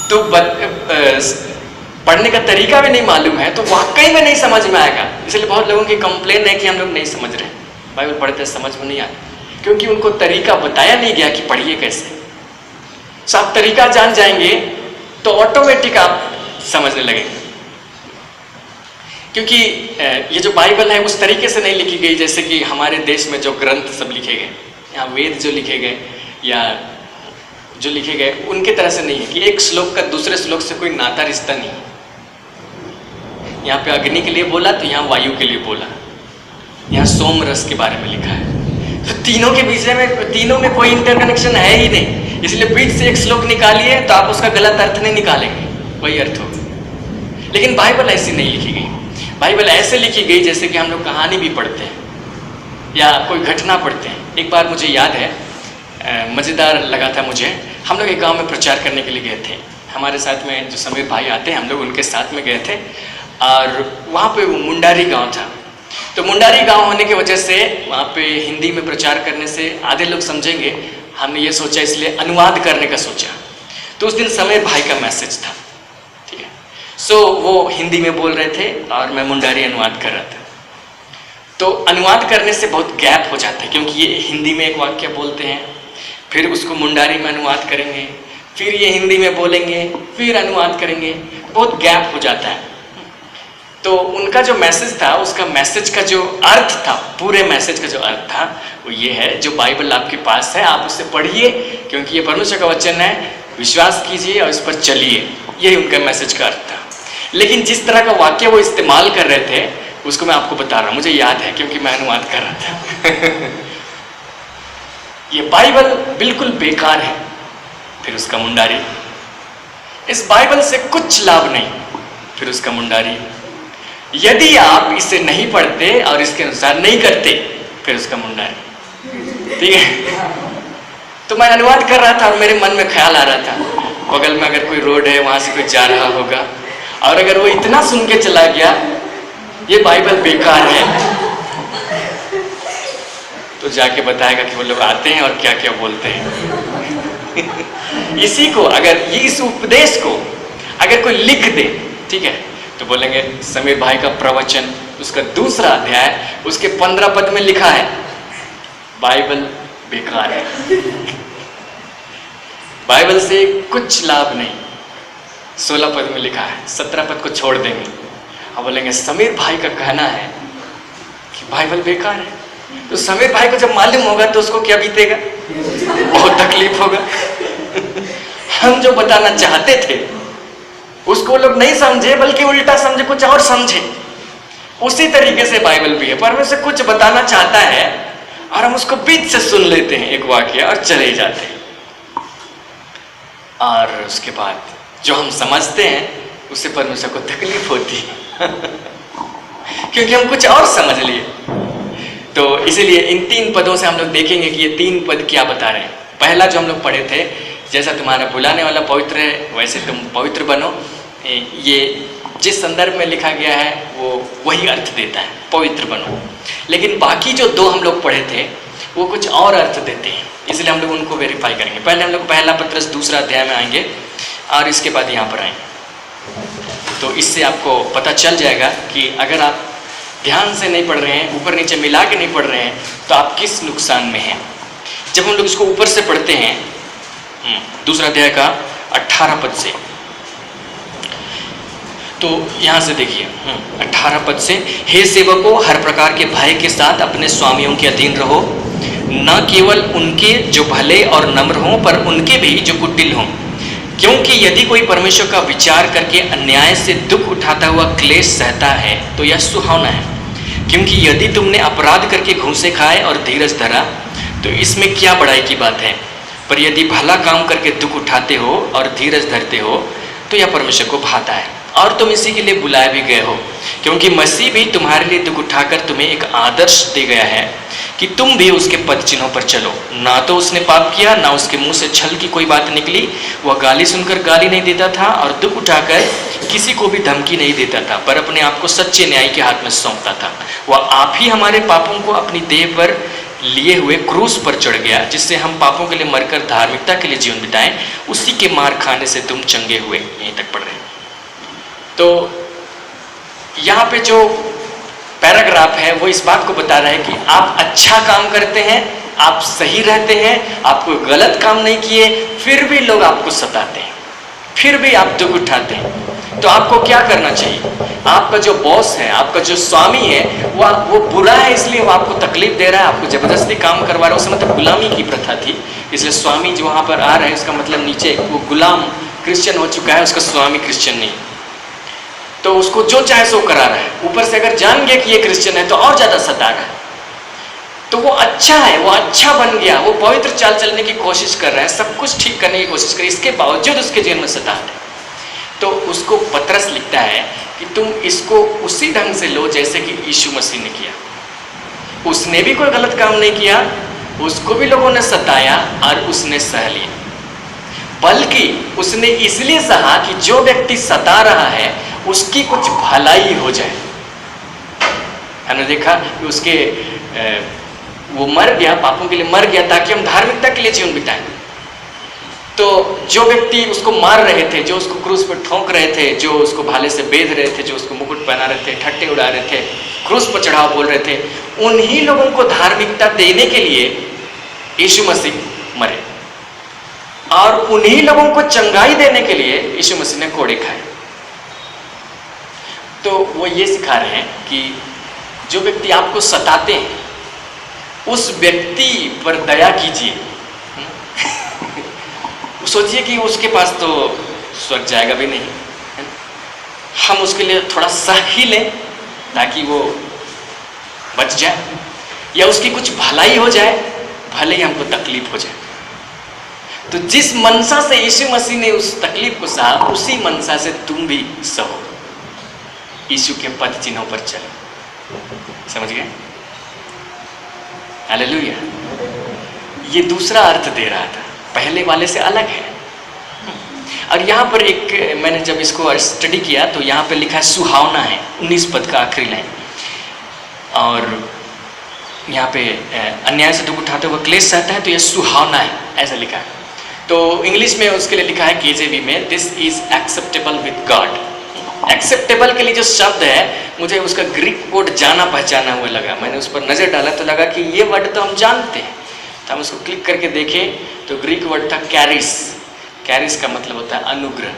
तो पढ़ने का तरीका भी नहीं मालूम है तो वाकई में नहीं समझ में आएगा। इसलिए बहुत लोगों की कंप्लेन है कि हम लोग नहीं समझ रहे, बाइबल पढ़ते समझ में नहीं आया, क्योंकि उनको तरीका बताया नहीं गया कि पढ़िए कैसे। तो आप तरीका जान जाएंगे तो ऑटोमेटिक आप समझने लगेंगे। क्योंकि ये जो बाइबल है उस तरीके से नहीं लिखी गई जैसे कि हमारे देश में जो ग्रंथ सब लिखे गए, यहाँ वेद जो लिखे गए या जो लिखे गए उनके तरह से नहीं है कि एक श्लोक का दूसरे श्लोक से कोई नाता रिश्ता नहीं है। यहाँ पे अग्नि के लिए बोला तो यहाँ वायु के लिए बोला, यहाँ सोम रस के बारे में लिखा है। तो तीनों के बीच में, तीनों में कोई इंटरकनेक्शन है ही नहीं, इसलिए बीच से एक श्लोक निकालिए तो आप उसका गलत अर्थ नहीं निकालेंगे, वही अर्थ होगा। लेकिन बाइबल ऐसी नहीं लिखी गई। बाइबल ऐसे लिखी गई जैसे कि हम लोग कहानी भी पढ़ते हैं या कोई घटना पढ़ते हैं। एक बार मुझे याद है, मज़ेदार लगा था मुझे, हम लोग एक गांव में प्रचार करने के लिए गए थे। हमारे साथ में जो समीर भाई आते हैं, हम लोग उनके साथ में गए थे और वहाँ पे वो मुंडारी गांव था। तो मुंडारी गांव होने की वजह से वहाँ पे हिंदी में प्रचार करने से आधे लोग समझेंगे, हमने ये सोचा इसलिए अनुवाद करने का सोचा। तो उस दिन समीर भाई का मैसेज था, ठीक है। सो वो हिंदी में बोल रहे थे और मैं मुंडारी अनुवाद कर रहा था। तो अनुवाद करने से बहुत गैप हो जाता है, क्योंकि ये हिंदी में एक वाक्य बोलते हैं, फिर उसको मुंडारी में अनुवाद करेंगे, फिर ये हिंदी में बोलेंगे, फिर अनुवाद करेंगे, बहुत गैप हो जाता है। तो उनका जो मैसेज था, उसका मैसेज का जो अर्थ था, पूरे मैसेज का जो अर्थ था वो ये है, जो बाइबल आपके पास है आप उससे पढ़िए, क्योंकि ये परमेश्वर का वचन है, विश्वास कीजिए और इस पर चलिए। यही उनका मैसेज का अर्थ था। लेकिन जिस तरह का वाक्य वो इस्तेमाल कर रहे थे उसको मैं आपको बता रहा हूँ, मुझे याद है क्योंकि मैं अनुवाद कर रहा था। ये बाइबल बिल्कुल बेकार है, फिर उसका मुंडारी, इस बाइबल से कुछ लाभ नहीं, फिर उसका मुंडारी, यदि आप इसे नहीं पढ़ते और इसके अनुसार नहीं करते, फिर उसका मुंडारी। ठीक है। तो मैं अनुवाद कर रहा था और मेरे मन में ख्याल आ रहा था, बगल में अगर कोई रोड है वहां से कोई जा रहा होगा, और अगर वो इतना सुन के चला गया ये बाइबल बेकार है, तो जाके बताएगा कि वो लोग आते हैं और क्या क्या बोलते हैं। इसी को अगर ये इस उपदेश को अगर कोई लिख दे, ठीक है, तो बोलेंगे समीर भाई का प्रवचन उसका 2 अध्याय उसके 15 पद में लिखा है बाइबल बेकार है, बाइबल से कुछ लाभ नहीं। 16 पद में लिखा है, 17 पद को छोड़ देंगे और बोलेंगे समीर भाई का कहना है कि बाइबल बेकार है। तो समीर भाई को जब मालूम होगा तो उसको क्या बीतेगा, बहुत तकलीफ होगा। हम जो बताना चाहते थे उसको लोग नहीं समझे, बल्कि उल्टा समझे, कुछ और समझे। उसी तरीके से बाइबल भी है, परमेश्वर कुछ बताना चाहता है और हम उसको बीच से सुन लेते हैं एक वाक्य और चले जाते हैं, और उसके बाद जो हम समझते हैं उससे परमेश्वर को तकलीफ होती है। क्योंकि हम कुछ और समझ लिए। तो इसीलिए इन 3 पदों से हम लोग देखेंगे कि ये 3 पद क्या बता रहे हैं। पहला जो हम लोग पढ़े थे, जैसा तुम्हारा बुलाने वाला पवित्र है वैसे तुम पवित्र बनो, ये जिस संदर्भ में लिखा गया है वो वही अर्थ देता है, पवित्र बनो। लेकिन बाकी जो 2 हम लोग पढ़े थे वो कुछ और अर्थ देते हैं, इसलिए हम लोग उनको वेरीफाई करेंगे। पहले हम लोग पहला पत्रस 2 अध्याय में आएंगे और इसके बाद यहाँ पर आएंगे। तो इससे आपको पता चल जाएगा कि अगर आप ध्यान से नहीं पढ़ रहे हैं, ऊपर नीचे मिला के नहीं पढ़ रहे हैं, तो आप किस नुकसान में हैं। जब हम लोग इसको ऊपर से पढ़ते हैं 2 अध्याय का 18 पद से, तो यहाँ से देखिए 18 पद से, हे सेवकों हर प्रकार के भय के साथ अपने स्वामियों के अधीन रहो, न केवल उनके जो भले और नम्र हों पर उनके भी जो कुटिल हों, क्योंकि यदि कोई परमेश्वर का विचार करके अन्याय से दुख उठाता हुआ क्लेश सहता है तो यह सुहावना है। क्योंकि यदि तुमने अपराध करके घूंसे खाए और धीरज धरा तो इसमें क्या बड़ाई की बात है, पर यदि भला काम करके दुख उठाते हो और धीरज धरते हो तो यह परमेश्वर को भाता है, और तुम इसी के लिए बुलाए भी गए हो। क्योंकि मसीह भी तुम्हारे लिए दुख उठाकर तुम्हें एक आदर्श दे गया है कि तुम भी उसके पद चिन्हों पर चलो। ना तो उसने पाप किया, ना उसके मुंह से छल की कोई बात निकली, वह गाली सुनकर गाली नहीं देता था और दुख उठाकर किसी को भी धमकी नहीं देता था, पर अपने आप को सच्चे न्याय के हाथ में सौंपता था। वह आप ही हमारे पापों को अपनी देह पर लिए हुए क्रूस पर चढ़ गया, जिससे हम पापों के लिए मरकर धार्मिकता के लिए जीवन बिताएं। उसी के मार खाने से तुम चंगे हुए। यहीं तक पढ़ रहे हैं। तो यहाँ पे जो पैराग्राफ है वो इस बात को बता रहा है कि आप अच्छा काम करते हैं, आप सही रहते हैं, आप कोई गलत काम नहीं किए, फिर भी लोग आपको सताते हैं, फिर भी आप दुख उठाते हैं, तो आपको क्या करना चाहिए। आपका जो बॉस है, आपका जो स्वामी है, वो बुरा है, इसलिए वो आपको तकलीफ दे रहा है, आपको जबरदस्ती काम करवा रहा है। उस मतलब गुलामी की प्रथा थी, इसलिए स्वामी जो वहाँ पर आ रहा है उसका मतलब नीचे वो गुलाम क्रिश्चियन हो चुका है, उसका स्वामी क्रिश्चियन नहीं, तो उसको जो चाहे सो करा रहा है। ऊपर से अगर जान गया कि ये क्रिश्चियन है तो और ज़्यादा सता रहा है। तो वो अच्छा है, वो अच्छा बन गया, वो पवित्र चाल चलने की कोशिश कर रहा है, सब कुछ ठीक करने की कोशिश कर, इसके बावजूद उसके जीवन में सताते हैं। तो उसको पतरस लिखता है कि तुम इसको उसी ढंग से लो जैसे कि यीशु मसीह ने किया। उसने भी कोई गलत काम नहीं किया, उसको भी लोगों ने सताया और उसने सह लिया। बल्कि उसने इसलिए सहा कि जो व्यक्ति सता रहा है उसकी कुछ भलाई हो जाए। हमने देखा कि उसके वो मर गया, पापों के लिए मर गया ताकि हम धार्मिकता के लिए जीवन बिताएं। तो जो व्यक्ति उसको मार रहे थे, जो उसको क्रूस पर ठोंक रहे थे, जो उसको भाले से बेध रहे थे, जो उसको मुकुट पहना रहे थे, ठट्टे उड़ा रहे थे, क्रूस पर चढ़ाव बोल रहे थे, उन्हीं लोगों को धार्मिकता देने के लिए यीशु मसीह मरे और उन्हीं लोगों को चंगाई देने के लिए यीशु मसीह ने कोड़े खाए। तो वो ये सिखा रहे हैं कि जो व्यक्ति आपको सताते हैं उस व्यक्ति पर दया कीजिए। सोचिए कि उसके पास तो स्वर्ग जाएगा भी नहीं, हम उसके लिए थोड़ा सह ही लें ताकि वो बच जाए, या उसकी कुछ भलाई हो जाए, भले ही हमको तकलीफ हो जाए। तो जिस मनसा से यीशु मसीह ने उस तकलीफ को सहा, उसी मनसा से तुम भी सहो, यीशु के पद चिन्हों पर चलो। समझ गए? हालेलुया। ये दूसरा अर्थ दे रहा था, पहले वाले से अलग है। और यहाँ पर एक, मैंने जब इसको स्टडी किया तो यहाँ पे लिखा है सुहावना है, 19 पद का आखिरी लाइन। और यहाँ पे अन्याय से दुख उठाते हुए क्लेश सहता है, तो ये सुहावना है, ऐसा लिखा है। तो इंग्लिश में उसके लिए लिखा है केजेवी में, this is acceptable with God. Acceptable के लिए जो शब्द है, मुझे उसका ग्रीक वर्ड जाना पहचाना हुआ लगा। मैंने उस पर नजर डाला तो लगा कि ये वर्ड तो हम जानते हैं। तो हम उसको क्लिक करके देखें तो ग्रीक वर्ड था कैरिस। कैरिस का मतलब होता है अनुग्रह।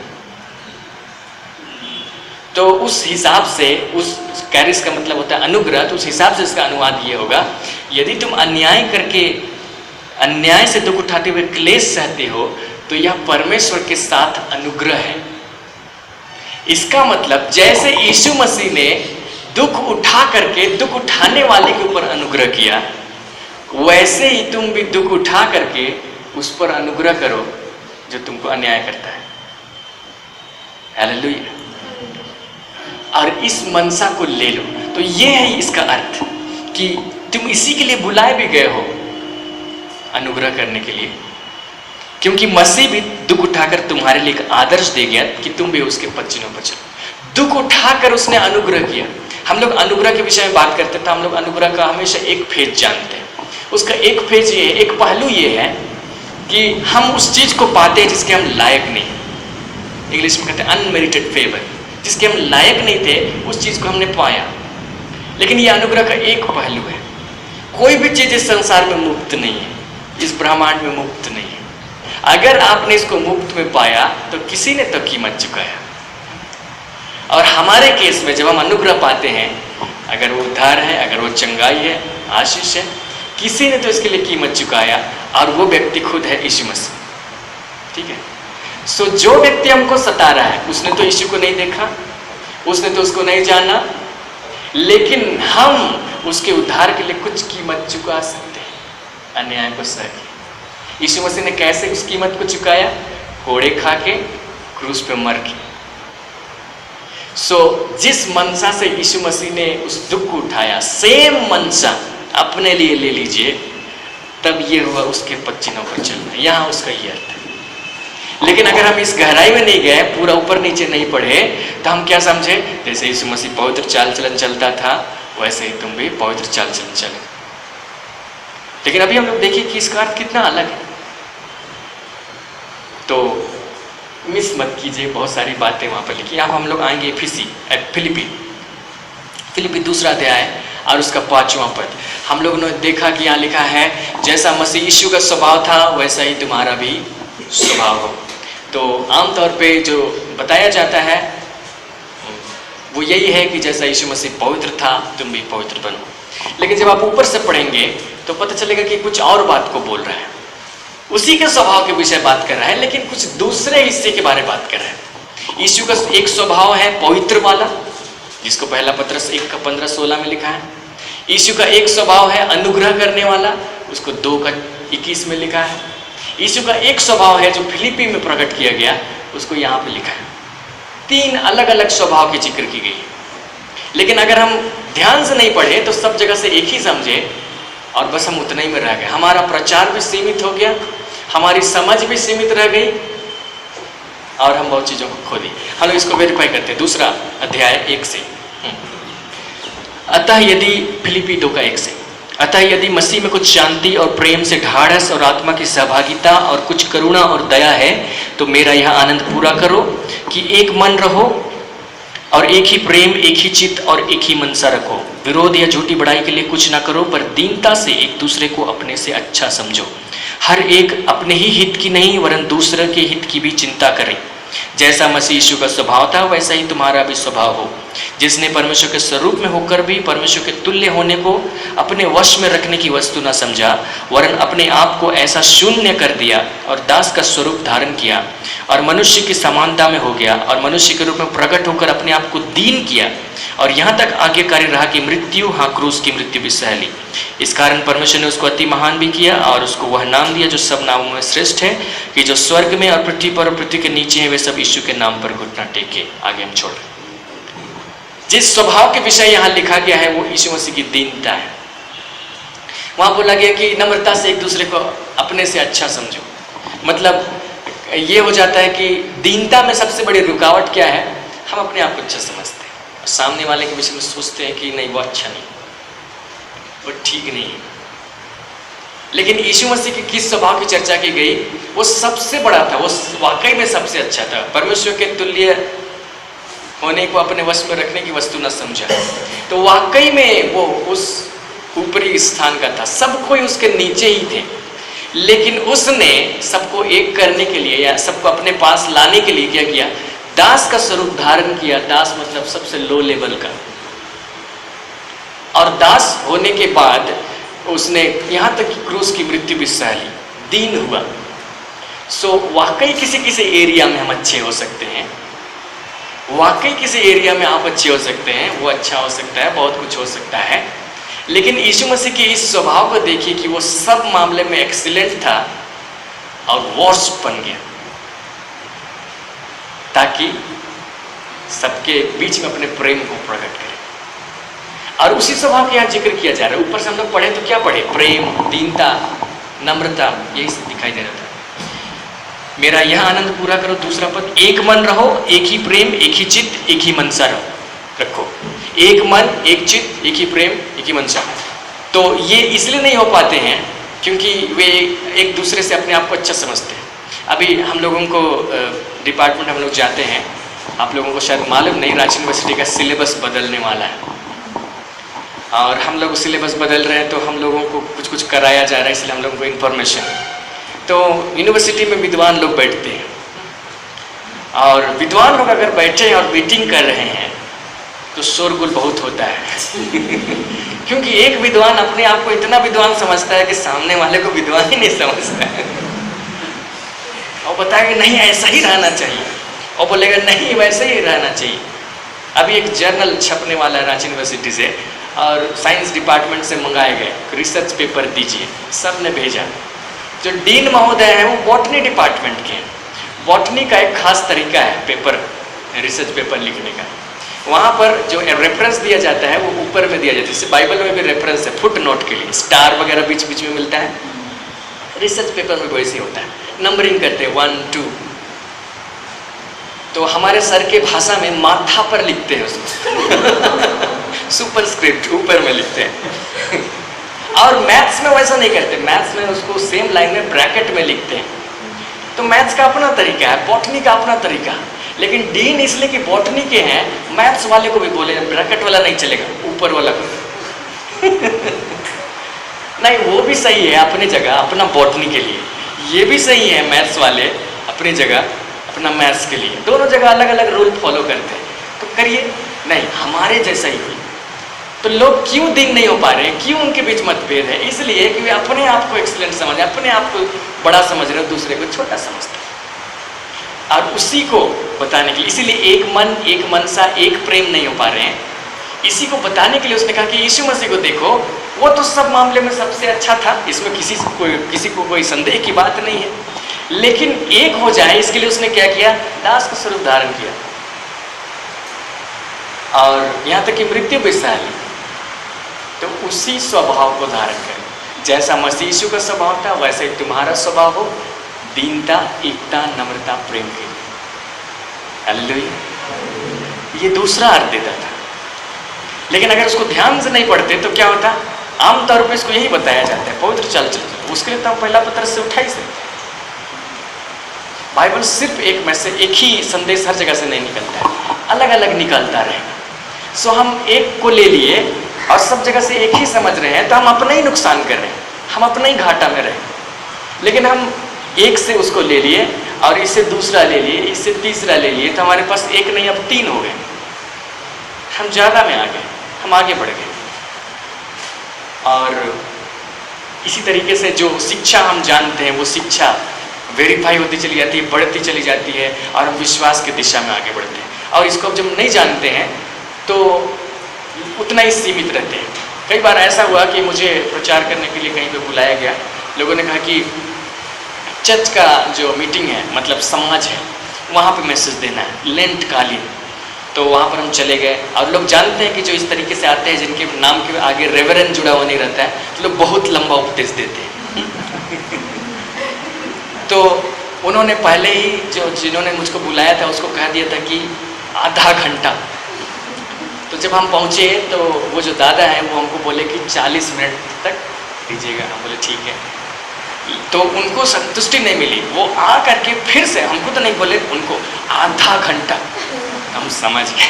तो उस हिसाब से, उस कैरिस का मतलब होता है अनुग्रह, तो उस हिसाब से इसका अनुवाद ये होगा, यदि तुम अन्याय करके, अन्याय से दुख उठाते हुए क्लेश सहते हो, तो यह परमेश्वर के साथ अनुग्रह है। इसका मतलब जैसे यीशु मसीह ने दुख उठा करके दुख उठाने वाले के ऊपर अनुग्रह किया, वैसे ही तुम भी दुख उठा करके उस पर अनुग्रह करो जो तुमको अन्याय करता है। हालेलुया। और इस मनसा को ले लो। तो ये है इसका अर्थ कि तुम इसी के लिए बुलाए भी गए हो, अनुग्रह करने के लिए, क्योंकि मसीह भी दुख उठाकर तुम्हारे लिए एक आदर्श दे गया कि तुम भी उसके पद चिन्हों पर चलो। दुख उठाकर उसने अनुग्रह किया। हम लोग अनुग्रह के विषय में बात करते थे, हम लोग अनुग्रह का हमेशा एक फेज जानते हैं। उसका एक फेज ये, एक पहलू ये है कि हम उस चीज को पाते हैं जिसके हम लायक नहीं। इंग्लिश में कहते हैं अनमेरिटेड फेवर। जिसके हम लायक नहीं थे उस चीज को हमने पाया। लेकिन ये अनुग्रह का एक पहलू है। कोई भी चीज इस संसार में मुफ्त नहीं है, इस ब्रह्मांड में मुफ्त नहीं है। अगर आपने इसको मुफ्त में पाया तो किसी ने तो कीमत चुकाया। और हमारे केस में जब हम अनुग्रह पाते हैं, अगर वो उद्धार है, अगर वो चंगाई है, आशीष है, किसी ने तो इसके लिए कीमत चुकाया, और वो व्यक्ति खुद है यीशु मसीह। ठीक है। सो जो व्यक्ति हमको सता रहा है, उसने तो यीशु को नहीं देखा, उसने तो उसको नहीं जाना, लेकिन हम उसके उद्धार के लिए कुछ कीमत चुका सकते हैं, अन्याय को सह के। यीशु मसीह ने कैसे उस कीमत को चुकाया? कोड़े खा के, क्रूस पे मर के। सो जिस मनसा से यीशु मसीह ने उस दुख को उठाया, सेम मनसा अपने लिए ले लीजिए, तब ये हुआ उसके पद चिन्हों पर चलना। यहाँ उसका ये अर्थ है। लेकिन अगर हम इस गहराई में नहीं गए, पूरा ऊपर नीचे नहीं पढ़े, तो हम क्या समझे? जैसे यीशु मसीह पवित्र चाल चलन चलता था, वैसे ही तुम भी पवित्र चाल चलन चले। लेकिन अभी हम लोग देखिए कि इसका अर्थ कितना अलग है। तो मिस मत कीजिए, बहुत सारी बातें वहाँ पर लिखी। अब हम लोग आएंगे फिलिपी दूसरा अध्याय और उसका 5वां पद। हम लोगों ने देखा कि यहाँ लिखा है, जैसा मसीह यीशु का स्वभाव था वैसा ही तुम्हारा भी स्वभाव हो। तो आमतौर पे जो बताया जाता है वो यही है कि जैसा यीशु मसीह पवित्र था, तुम भी पवित्र बनो। लेकिन जब आप ऊपर से पढ़ेंगे तो पता चलेगा कि कुछ और बात को बोल रहा है। उसी के स्वभाव के विषय बात कर रहा है, लेकिन कुछ दूसरे हिस्से के बारे में बात कर रहा है। यीशु का एक स्वभाव है पवित्र वाला, जिसको पहला पत्रस 1:15-16 में लिखा है। यीशु का एक स्वभाव है अनुग्रह करने वाला, उसको 2:21 में लिखा है। यीशु का एक स्वभाव है जो फिलिपी में प्रकट किया गया, उसको यहाँ पे लिखा है। 3 अलग अलग स्वभाव की जिक्र की गई है। लेकिन अगर हम ध्यान से नहीं पढ़े तो सब जगह से एक ही समझे और बस हम उतना ही में रह गए। हमारा प्रचार भी सीमित हो गया, हमारी समझ भी सीमित रह गई, और हम बहुत चीज़ों को खो दिए। हम लोग इसको वेरीफाई करते हैं। दूसरा अध्याय 1 से, अतः यदि फिलिपी 2 का 1 से, अतः यदि मसीह में कुछ शांति और प्रेम से ढाढ़स और आत्मा की सहभागिता और कुछ करुणा और दया है, तो मेरा यह आनंद पूरा करो कि एक मन रहो और एक ही प्रेम, एक ही चित्त और एक ही मनसा रखो। विरोध या झूठी बड़ाई के लिए कुछ ना करो, पर दीनता से एक दूसरे को अपने से अच्छा समझो। हर एक अपने ही हित की नहीं वरन दूसरे के हित की भी चिंता करे। जैसा मसीह यीशु का स्वभाव था वैसा ही तुम्हारा भी स्वभाव हो, जिसने परमेश्वर के स्वरूप में होकर भी परमेश्वर के तुल्य होने को अपने वश में रखने की वस्तु न समझा, वरन अपने आप को ऐसा शून्य कर दिया और दास का स्वरूप धारण किया और मनुष्य की समानता में हो गया और मनुष्य के रूप में प्रकट होकर अपने आप को दीन किया और यहाँ तक आज्ञाकारी रहा कि मृत्यु, हाँ क्रूस की मृत्यु भी सह ली। इस कारण परमेश्वर ने उसको अति महान भी किया और उसको वह नाम दिया जो सब नामों में श्रेष्ठ है, कि जो स्वर्ग में और पृथ्वी पर और पृथ्वी के नीचे हैं वे सब यीशु के नाम पर घुटना टेके। आगे हम छोड़, जिस स्वभाव के विषय यहाँ लिखा गया है वो यीशु मसीह की दीनता है। वहां बोला गया कि नम्रता से एक दूसरे को अपने से अच्छा समझो। मतलब ये हो जाता है कि दीनता में सबसे बड़ी रुकावट क्या है, हम अपने आप को अच्छा समझते हैं, सामने वाले के विषय में सोचते हैं कि नहीं वो अच्छा नहीं, वो ठीक नहीं है। लेकिन यीशु मसीह के किस स्वभाव की चर्चा की गई, वो सबसे बड़ा था, वो वाकई में सबसे अच्छा था। परमेश्वर के तुल्य होने को अपने वश में रखने की वस्तु न समझा, तो वाकई में वो उस ऊपरी स्थान का था, सब कोई उसके नीचे ही थे। लेकिन उसने सबको एक करने के लिए या सबको अपने पास लाने के लिए क्या किया, दास का स्वरूप धारण किया। दास मतलब सबसे लो लेवल का, और दास होने के बाद उसने यहाँ तक कि क्रूस की मृत्यु भी सह ली, दीन हुआ। सो वाकई किसी किसी एरिया में हम अच्छे हो सकते हैं, वाकई किसी एरिया में आप अच्छे हो सकते हैं, वो अच्छा हो सकता है, बहुत कुछ हो सकता है। लेकिन यीशु मसीह के इस स्वभाव को देखिए कि वो सब मामले में एक्सीलेंट था और वर्स्ट बन गया, ताकि सबके बीच में अपने प्रेम को प्रकट करे। और उसी स्वभाव का यहाँ जिक्र किया जा रहा है। ऊपर से हम लोग पढ़े तो क्या पढ़े, प्रेम, दीनता, नम्रता, यही सब दिखाई दे रहा था। मेरा यह आनंद पूरा करो, दूसरा पद, एक मन रहो, एक ही प्रेम, एक ही चित्त, एक ही मनसा रखो। एक मन, एक चित्त, एक ही प्रेम, एक ही मनसा। तो ये इसलिए नहीं हो पाते हैं क्योंकि वे एक दूसरे से अपने आप को अच्छा समझते हैं। अभी हम लोगों को डिपार्टमेंट हम लोग जाते हैं, आप लोगों को शायद मालूम नहीं, रांची यूनिवर्सिटी का सिलेबस बदलने वाला है और हम लोग सिलेबस बदल रहे हैं, तो हम लोगों को कुछ कुछ कराया जा रहा है, इसलिए हम लोगों को इन्फॉर्मेशन। तो यूनिवर्सिटी में विद्वान लोग बैठते हैं और विद्वान लोग अगर बैठे और मीटिंग कर रहे हैं तो शोरगुल बहुत होता है क्योंकि एक विद्वान अपने आप को इतना विद्वान समझता है कि सामने वाले को विद्वान ही नहीं समझता है और बताएगा नहीं ऐसा ही रहना चाहिए, और बोलेगा नहीं वैसे ही रहना चाहिए। अभी एक जर्नल छपने वाला है रांची यूनिवर्सिटी से और साइंस डिपार्टमेंट से मंगाए गए, रिसर्च पेपर दीजिए, सब ने भेजा। जो डीन महोदय हैं वो बॉटनी डिपार्टमेंट के हैं। बॉटनी का एक खास तरीका है पेपर, रिसर्च पेपर लिखने का। वहाँ पर जो रेफरेंस दिया जाता है वो ऊपर में दिया जाता है, जैसे बाइबल में भी रेफरेंस है, फुट नोट के लिए स्टार वगैरह बीच बीच में मिलता है। रिसर्च पेपर में वैसे होता है, नंबरिंग करते हैं 1 2। तो हमारे सर के भाषा में माथा पर लिखते हैं उसको सुपर स्क्रिप्ट ऊपर में लिखते हैं और मैथ्स में वैसा नहीं करते, मैथ्स में उसको सेम लाइन में ब्रैकेट में लिखते हैं। तो मैथ्स का अपना तरीका है, बॉटनी का अपना तरीका। लेकिन डीन इसलिए कि बॉटनी के हैं, मैथ्स वाले को भी बोले ब्रैकेट वाला नहीं चलेगा, ऊपर वाला को नहीं, वो भी सही है अपनी जगह, अपना बॉटनी के लिए। ये भी सही है मैथ्स वाले अपनी जगह, अपना मैथ्स के लिए। दोनों जगह अलग अलग रूल फॉलो करते हैं, तो करिए। नहीं, हमारे जैसा ही। तो लोग क्यों दिन नहीं हो पा रहे हैं, क्यों उनके बीच मतभेद है? इसलिए कि वे अपने आप को एक्सीलेंट समझ, अपने आप को बड़ा समझ रहे, दूसरे को छोटा समझते हैं। और उसी को बताने के लिए, इसीलिए एक मन, एक मनसा, एक प्रेम नहीं हो पा रहे हैं। इसी को बताने के लिए उसने कहा कि यीशु मसीह को देखो, वो तो सब मामले में सबसे अच्छा था, इसमें किसी को कोई संदेह की बात नहीं है। लेकिन एक हो जाए इसके लिए उसने क्या किया, दास का स्वरूप धारण किया और यहाँ तक कि मृत्यु भी सह ली। तो उसी स्वभाव को धारण करें, जैसा मसीह यीशु का स्वभाव था वैसे तुम्हारा स्वभाव हो, दीनता, एकता, नम्रता, प्रेम के लिए। हालेलुया। ये दूसरा अर्थ देता था, लेकिन अगर उसको ध्यान से नहीं पढ़ते तो क्या होता? आमतौर पर इसको यही बताया जाता है, पवित्र चाल चलन। उसके लिए तो हम पहला पत्रस से उठा ही सकते। बाइबल सिर्फ एक में से एक ही संदेश हर जगह से नहीं निकलता है, अलग अलग निकलता रहेगा। सो हम एक को ले लिए और सब जगह से एक ही समझ रहे हैं, तो हम अपना ही नुकसान कर रहे हैं, हम अपना ही घाटा में रहे। लेकिन हम एक से उसको ले लिए और इससे दूसरा ले लिए, इससे तीसरा ले लिए, तो हमारे पास एक नहीं अब 3 हो गए। हम ज़्यादा में आ गए, हम आगे बढ़ गए। और इसी तरीके से जो शिक्षा हम जानते हैं वो शिक्षा वेरीफाई होती चली जाती है, बढ़ती चली जाती है और हम विश्वास की दिशा में आगे बढ़ते हैं। और इसको जब नहीं जानते हैं तो उतना ही सीमित रहते हैं। कई बार ऐसा हुआ कि मुझे प्रचार करने के लिए कहीं पे बुलाया गया। लोगों ने कहा कि चर्च का जो मीटिंग है, मतलब समाज है, वहाँ पे मैसेज देना है लेंट कालीन। तो वहाँ पर हम चले गए और लोग जानते हैं कि जो इस तरीके से आते हैं जिनके नाम के आगे रेवरेंड जुड़ा हुआ नहीं रहता है, तो लोग बहुत लंबा उपदेश देते हैं। तो उन्होंने पहले ही जिन्होंने मुझको बुलाया था उसको कह दिया था कि आधा घंटा। तो जब हम पहुँचे तो वो जो दादा हैं वो हमको बोले कि 40 मिनट तक दीजिएगा। हम बोले ठीक है। तो उनको संतुष्टि नहीं मिली, वो आ करके फिर से, हमको तो नहीं बोले, उनको आधा घंटा। हम समझ गए।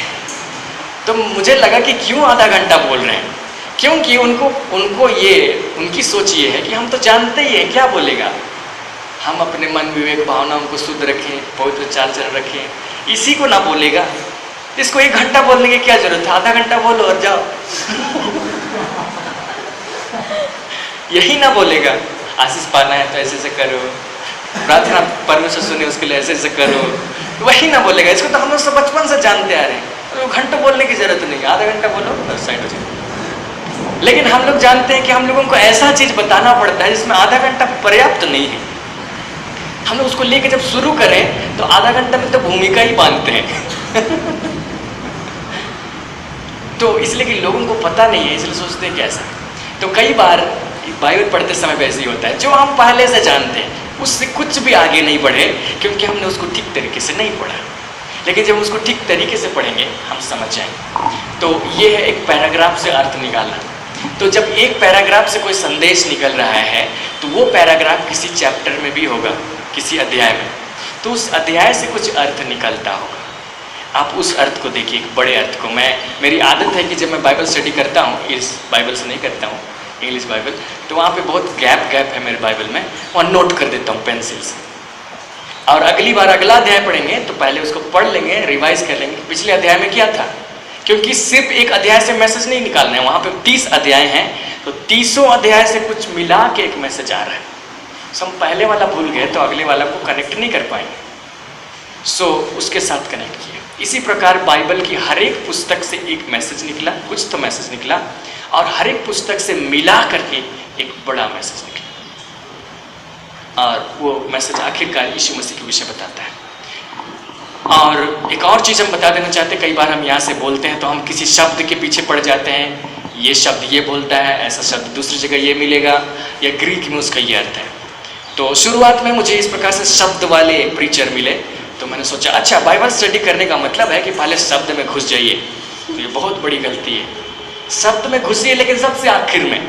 तो मुझे लगा कि क्यों आधा घंटा बोल रहे हैं, क्योंकि उनको ये, उनकी सोच ये है कि हम तो जानते ही हैं क्या बोलेगा। हम अपने मन विवेक भावनाओं को शुद्ध रखें, पवित्र चाल चलन रखें, इसी को ना बोलेगा। इसको 1 घंटा बोलने की क्या जरूरत है? आधा घंटा बोलो और जाओ। यही ना बोलेगा, आशीष पाना है तो ऐसे ऐसे करो, प्रार्थना परमेश्वर सुने उसके लिए ऐसे ऐसे करो, वही ना बोलेगा। इसको तो हम लोग सब बचपन से जानते आ रहे हैं, तो घंटा बोलने की जरूरत नहीं, आधा घंटा बोलो बस साइड हो जाए। लेकिन हम लोग जानते हैं कि हम लोगों को ऐसा चीज बताना पड़ता है जिसमें आधा घंटा पर्याप्त नहीं है। हम लोग उसको लेके जब शुरू करें तो आधा घंटा में तो भूमिका ही बांधते हैं। तो इसलिए कि लोगों को पता नहीं है, इसलिए सोचते हैं कैसा। तो कई बार बाइबल पढ़ते समय वैसे ही होता है, जो हम पहले से जानते हैं उससे कुछ भी आगे नहीं बढ़े, क्योंकि हमने उसको ठीक तरीके से नहीं पढ़ा। लेकिन जब उसको ठीक तरीके से पढ़ेंगे हम समझ जाएंगे। तो ये है एक पैराग्राफ से अर्थ निकालना। तो जब एक पैराग्राफ से कोई संदेश निकल रहा है तो वो पैराग्राफ किसी चैप्टर में भी होगा, किसी अध्याय में, तो उस अध्याय से कुछ अर्थ निकलता होगा। आप उस अर्थ को देखिए, एक बड़े अर्थ को। मेरी आदत है कि जब मैं बाइबल स्टडी करता हूँ, इस बाइबल से नहीं करता हूँ, इंग्लिश बाइबल, तो वहाँ पे बहुत गैप है मेरे बाइबल में, वहाँ नोट कर देता हूँ पेंसिल से। और अगली बार अगला अध्याय पढ़ेंगे तो पहले उसको पढ़ लेंगे, रिवाइज कर लेंगे पिछले अध्याय में क्या था, क्योंकि सिर्फ एक अध्याय से मैसेज नहीं निकालना है। वहाँ पे 30 अध्याय हैं, तो 30 अध्याय से कुछ मिला के एक मैसेज आ रहा है। हम पहले वाला भूल गए तो अगले वाला को कनेक्ट नहीं कर पाएंगे। उसके साथ कनेक्ट किया। इसी प्रकार बाइबल की हर एक पुस्तक से एक मैसेज निकला, कुछ तो मैसेज निकला, और हर एक पुस्तक से मिला करके एक बड़ा मैसेज निकला। और वो मैसेज आखिरकार यीशु मसीह के विषय बताता है। और एक और चीज़ हम बता देना चाहते हैं, कई बार हम यहाँ से बोलते हैं तो हम किसी शब्द के पीछे पड़ जाते हैं, ये शब्द ये बोलता है, ऐसा शब्द दूसरी जगह ये मिलेगा, या ग्रीक में उसका ये अर्थ है। तो शुरुआत में मुझे इस प्रकार से शब्द वाले प्रीचर मिले, तो मैंने सोचा अच्छा बाइबल स्टडी करने का मतलब है कि पहले शब्द में घुस जाइए। तो ये बहुत बड़ी गलती है। शब्द में घुसिए लेकिन सबसे आखिर में।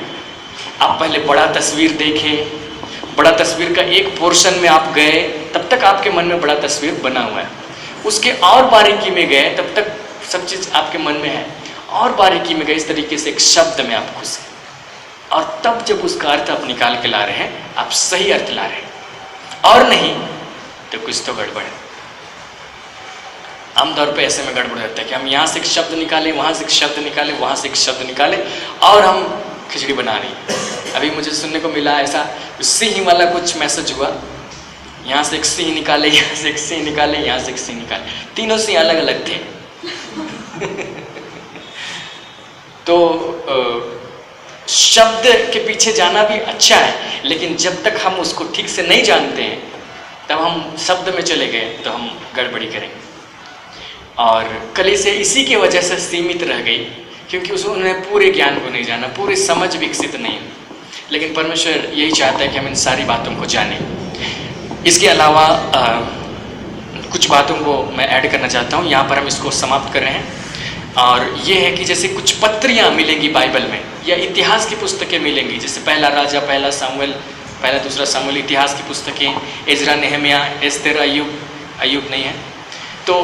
आप पहले बड़ा तस्वीर देखें, बड़ा तस्वीर का एक पोर्शन में आप गए तब तक आपके मन में बड़ा तस्वीर बना हुआ है, उसके और बारीकी में गए तब तक सब चीज़ आपके मन में है, और बारीकी में गए, इस तरीके से एक शब्द में आप घुसे, और तब जब उसका अर्थ आप निकाल के ला रहे हैं, आप सही अर्थ ला रहे हैं, और नहीं तो कुछ तो गड़बड़ है। आमतौर पे ऐसे में गड़बड़ होता है कि हम यहाँ से एक शब्द निकालें, वहाँ से एक शब्द निकालें, वहाँ से एक शब्द निकालें, और हम खिचड़ी बना रही हैं। अभी मुझे सुनने को मिला ऐसा सिंह वाला कुछ मैसेज हुआ, यहाँ से एक सिंह निकाले, यहाँ से एक सिंह निकाले, यहाँ से एक सिंह निकाले, तीनों सिंह अलग अलग थे। तो शब्द के पीछे जाना भी अच्छा है, लेकिन जब तक हम उसको ठीक से नहीं जानते हैं तब हम शब्द में चले गए तो हम गड़बड़ी करेंगे। और कलीसिया इसी की वजह से सीमित रह गई, क्योंकि उन्होंने पूरे ज्ञान को नहीं जाना, पूरी समझ विकसित नहीं। लेकिन परमेश्वर यही चाहता है कि हम इन सारी बातों को जानें। इसके अलावा कुछ बातों को मैं ऐड करना चाहता हूँ। यहाँ पर हम इसको समाप्त कर रहे हैं। और ये है कि जैसे कुछ पत्रियाँ मिलेंगी बाइबल में या इतिहास की पुस्तकें मिलेंगी, जैसे पहला राजा, पहला सामुएल, पहला दूसरा सामुएल, इतिहास की पुस्तकें, एजरा, नेहमिया, एस्तेर, अय्यूब नहीं है, तो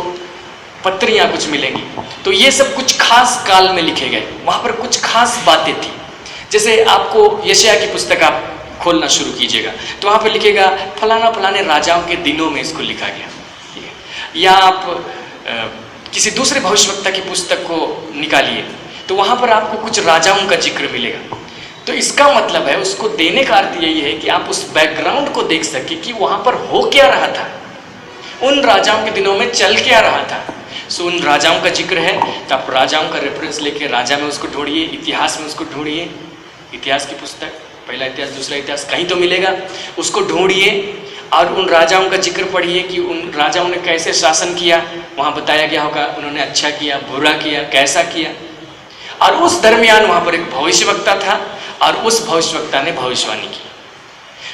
पत्रियाँ कुछ मिलेंगी। तो ये सब कुछ खास काल में लिखे गए, वहाँ पर कुछ खास बातें थी। जैसे आपको यशायाह की पुस्तक आप खोलना शुरू कीजिएगा तो वहाँ पर लिखेगा फलाना फलाने राजाओं के दिनों में इसको लिखा गया, ठीक है। या आप किसी दूसरे भविष्यवक्ता की पुस्तक को निकालिए तो वहाँ पर आपको कुछ राजाओं का जिक्र मिलेगा। तो इसका मतलब है, उसको देने का अर्थ यही है कि आप उस बैकग्राउंड को देख सके कि वहाँ पर हो क्या रहा था, उन राजाओं के दिनों में चल क्या रहा था। सो उन राजाओं का जिक्र है तो आप राजाओं का रेफरेंस लेके राजा में उसको ढूंढिए, इतिहास में उसको ढूंढिए, इतिहास की पुस्तक, पहला इतिहास, दूसरा इतिहास, कहीं तो मिलेगा, उसको ढूंढिए और उन राजाओं का जिक्र पढ़िए कि उन राजाओं ने कैसे शासन किया। वहाँ बताया गया होगा उन्होंने अच्छा किया, बुरा किया, कैसा किया। और उस दरमियान वहाँ पर एक भविष्यवक्ता था और उस भविष्यवक्ता ने भविष्यवाणी की।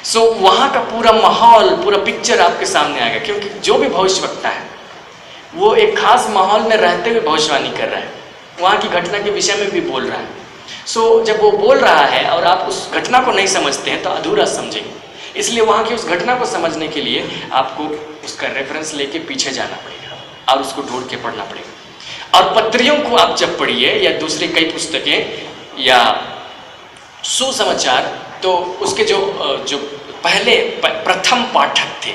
सो वहाँ का पूरा माहौल, पूरा पिक्चर आपके सामने आएगा, क्योंकि जो भी भविष्यवक्ता है वो एक खास माहौल में रहते हुए भविष्यवाणी कर रहा है, वहाँ की घटना के विषय में भी बोल रहा है। सो जब वो बोल रहा है और आप उस घटना को नहीं समझते हैं तो अधूरा समझेंगे। इसलिए वहाँ की उस घटना को समझने के लिए आपको उसका रेफरेंस लेके पीछे जाना पड़ेगा और उसको ढूंढ के पढ़ना पड़ेगा। और पत्रियों को आप जब पढ़िए या दूसरी कई पुस्तकें या सुसमाचार, तो उसके जो पहले प्रथम पाठक थे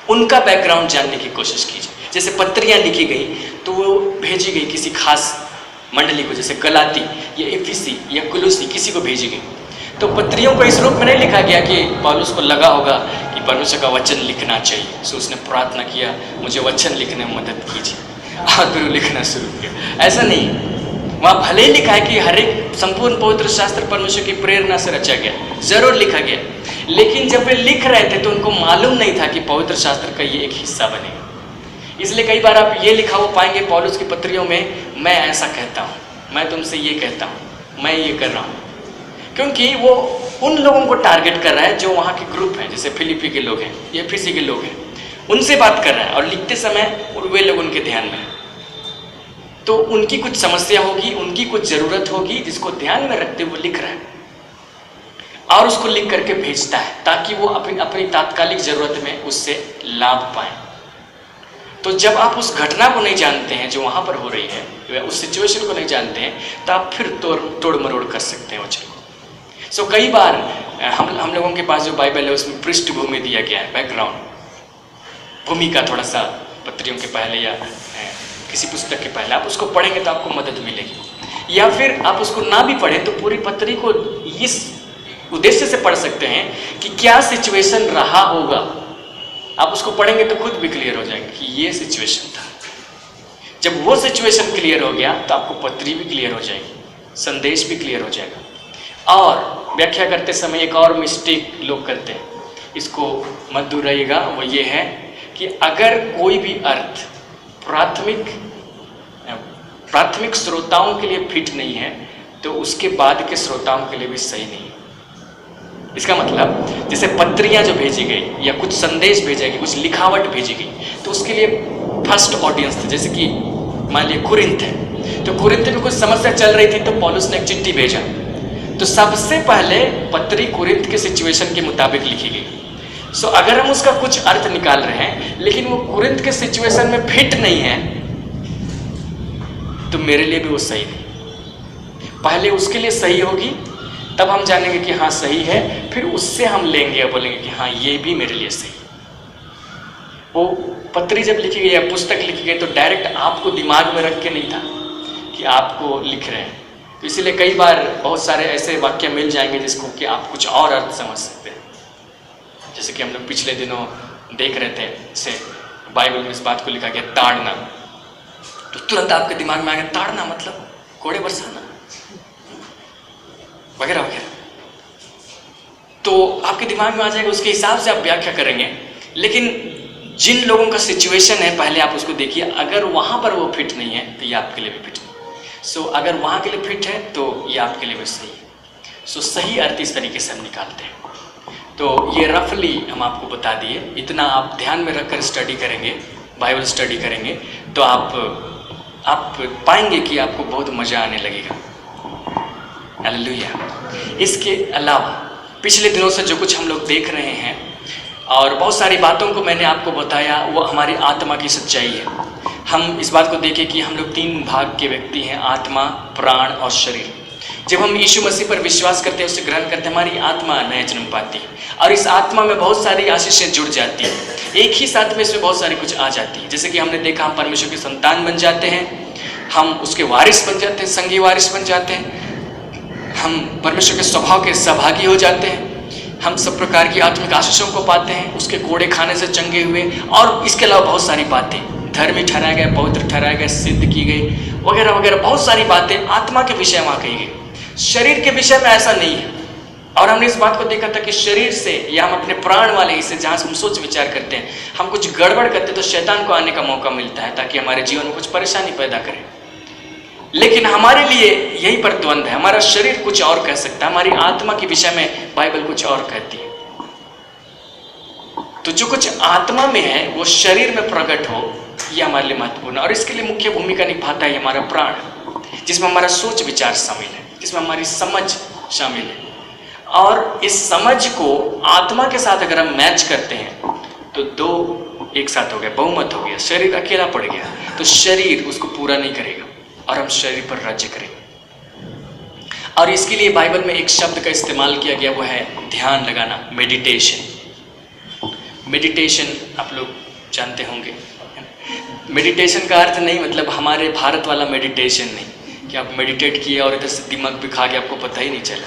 उनका बैकग्राउंड जानने की कोशिश कीजिए। जैसे पत्रियाँ लिखी गई तो वो भेजी गई किसी खास मंडली को, जैसे गलाती या इफिसी या कुलुसी, किसी को भेजी गई। तो पत्रियों को इस रूप में नहीं लिखा गया कि पौलुस को लगा होगा कि परमेश्वर का वचन लिखना चाहिए, सो उसने प्रार्थना किया मुझे वचन लिखने में मदद कीजिए और फिर वो लिखना शुरू किया। ऐसा नहीं, वहाँ भले ही लिखा है कि हर एक संपूर्ण पवित्र शास्त्र परमेश्वर की प्रेरणा से रचा गया, जरूर लिखा गया, लेकिन जब वे लिख रहे थे तो उनको मालूम नहीं था कि पवित्र शास्त्र का ये एक हिस्सा बनेगा। इसलिए कई बार आप ये लिखा हुआ पाएंगे पौलुस की पत्रियों में, मैं ऐसा कहता हूँ, मैं तुमसे ये कहता हूँ, मैं ये कर रहा हूँ, क्योंकि वो उन लोगों को टारगेट कर रहा है जो वहाँ के ग्रुप हैं, जैसे फिलिपी के लोग हैं या एफिसी के लोग हैं, उनसे बात कर रहा है। और लिखते समय वे लोग उनके ध्यान में हैं, तो उनकी कुछ समस्या होगी, उनकी कुछ ज़रूरत होगी जिसको ध्यान में रखते हुए लिख रहा है और उसको लिख करके भेजता है ताकि वो अपनी तात्कालिक ज़रूरत में उससे लाभ पाएँ। तो जब आप उस घटना को नहीं जानते हैं जो वहाँ पर हो रही है, या उस सिचुएशन को नहीं जानते हैं, तो आप फिर तोड़ मरोड़ कर सकते हैं वचन को। सो कई बार हम लोगों के पास जो बाइबल है उसमें पृष्ठभूमि दिया गया है, बैकग्राउंड, भूमिका थोड़ा सा पत्रियों के पहले या किसी पुस्तक के पहले, आप उसको पढ़ेंगे तो आपको मदद मिलेगी। या फिर आप उसको ना भी पढ़ें तो पूरी पत्री को इस उद्देश्य से पढ़ सकते हैं कि क्या सिचुएशन रहा होगा। आप उसको पढ़ेंगे तो खुद भी क्लियर हो जाएंगे कि ये सिचुएशन था। जब वो सिचुएशन क्लियर हो गया तो आपको पत्री भी क्लियर हो जाएगी, संदेश भी क्लियर हो जाएगा। और व्याख्या करते समय एक और मिस्टेक लोग करते हैं, इसको मत दोहराइएगा, वो ये है कि अगर कोई भी अर्थ प्राथमिक श्रोताओं के लिए फिट नहीं है तो उसके बाद के श्रोताओं के लिए भी सही नहीं है। इसका मतलब जैसे पत्रियां जो भेजी गई या कुछ संदेश भेजा गया, कुछ लिखावट भेजी गई, तो उसके लिए फर्स्ट ऑडियंस थे। जैसे कि मान लिया कुरिन्थ है, तो कुरिन्थ में कुछ समस्या चल रही थी तो पौलुस ने एक चिट्ठी भेजा, तो सबसे पहले पत्री कुरिन्थ के सिचुएशन के मुताबिक लिखी गई। सो अगर हम उसका कुछ अर्थ निकाल रहे हैं लेकिन वो कुरिन्थ के सिचुएशन में फिट नहीं है तो मेरे लिए भी वो सही नहीं। पहले उसके लिए सही होगी, तब हम जानेंगे कि हाँ सही है, फिर उससे हम लेंगे और बोलेंगे कि हाँ ये भी मेरे लिए सही है। वो पत्री जब लिखी गई या पुस्तक लिखी गई तो डायरेक्ट आपको दिमाग में रख के नहीं था कि आपको लिख रहे हैं। तो इसीलिए कई बार बहुत सारे ऐसे वाक्य मिल जाएंगे जिसको कि आप कुछ और अर्थ समझ सकते हैं। जैसे कि हम लोग पिछले दिनों देख रहे थे, जैसे बाइबल में इस बात को लिखा गया ताड़ना, तो तुरंत आपके दिमाग में आ गया ताड़ना मतलब कोड़े बरसाना वगैरह वगैरह, तो आपके दिमाग में आ जाएगा, उसके हिसाब से आप व्याख्या करेंगे। लेकिन जिन लोगों का सिचुएशन है पहले आप उसको देखिए, अगर वहाँ पर वो फिट नहीं है तो ये आपके लिए भी फिट नहीं। सो अगर वहाँ के लिए फिट है तो ये आपके लिए भी सही है। सो सही अर्थ इस तरीके से हम निकालते हैं। तो ये रफली हम आपको बता दिए, इतना आप ध्यान में रखकर स्टडी करेंगे बाइबल स्टडी करेंगे तो आप पाएंगे कि आपको बहुत मज़ा आने लगेगा। हालेलुया। इसके अलावा पिछले दिनों से जो कुछ हम लोग देख रहे हैं और बहुत सारी बातों को मैंने आपको बताया, वो हमारी आत्मा की सच्चाई है। हम इस बात को देखें कि हम लोग 3 भाग के व्यक्ति हैं, आत्मा, प्राण और शरीर। जब हम यीशु मसीह पर विश्वास करते हैं, उसे ग्रहण करते हैं, हमारी आत्मा नया जन्म पाती है और इस आत्मा में बहुत सारी आशीषें जुड़ जाती हैं। एक ही साथ में इसमें बहुत सारी कुछ आ जाती है। जैसे कि हमने देखा, हम परमेश्वर के संतान बन जाते हैं, हम उसके वारिस बन जाते हैं, संगी वारिस बन जाते हैं, हम परमेश्वर के स्वभाव के सहभागी हो जाते हैं, हम सब प्रकार की आत्मिक आशीषों को पाते हैं, उसके कोड़े खाने से चंगे हुए, और इसके अलावा बहुत सारी बातें, धर्मी ठहराया गया, पवित्र ठहराया गया, सिद्ध की गई, वगैरह वगैरह। बहुत सारी बातें आत्मा के विषय में कही गई। शरीर के विषय में ऐसा नहीं है। और हमने इस बात को देखा था कि शरीर से या हम अपने प्राण वाले हिस्से, जहाँ हम सोच विचार करते हैं, हम कुछ गड़बड़ करते हैं तो शैतान को आने का मौका मिलता है ताकि हमारे जीवन में कुछ परेशानी पैदा करे। लेकिन हमारे लिए यही पर द्वंद है। हमारा शरीर कुछ और कह सकता है, हमारी आत्मा के विषय में बाइबल कुछ और कहती है। तो जो कुछ आत्मा में है वो शरीर में प्रकट हो, यह हमारे लिए महत्वपूर्ण है। और इसके लिए मुख्य भूमिका निभाता है हमारा प्राण, जिसमें हमारा सोच विचार शामिल है, जिसमें हमारी समझ शामिल है। और इस समझ को आत्मा के साथ अगर हम मैच करते हैं तो 2 एक साथ हो गया, बहुमत हो गया। शरीर अकेला पड़ गया तो शरीर उसको पूरा नहीं करेगा और हम शरीर पर राज्य करेंगे। और इसके लिए बाइबल में एक शब्द का इस्तेमाल किया गया, वो है ध्यान लगाना, मेडिटेशन। मेडिटेशन आप लोग जानते होंगे। मेडिटेशन का अर्थ नहीं मतलब हमारे भारत वाला मेडिटेशन नहीं कि आप मेडिटेट किए और इधर से दिमाग भी खा गया, आपको पता ही नहीं चला।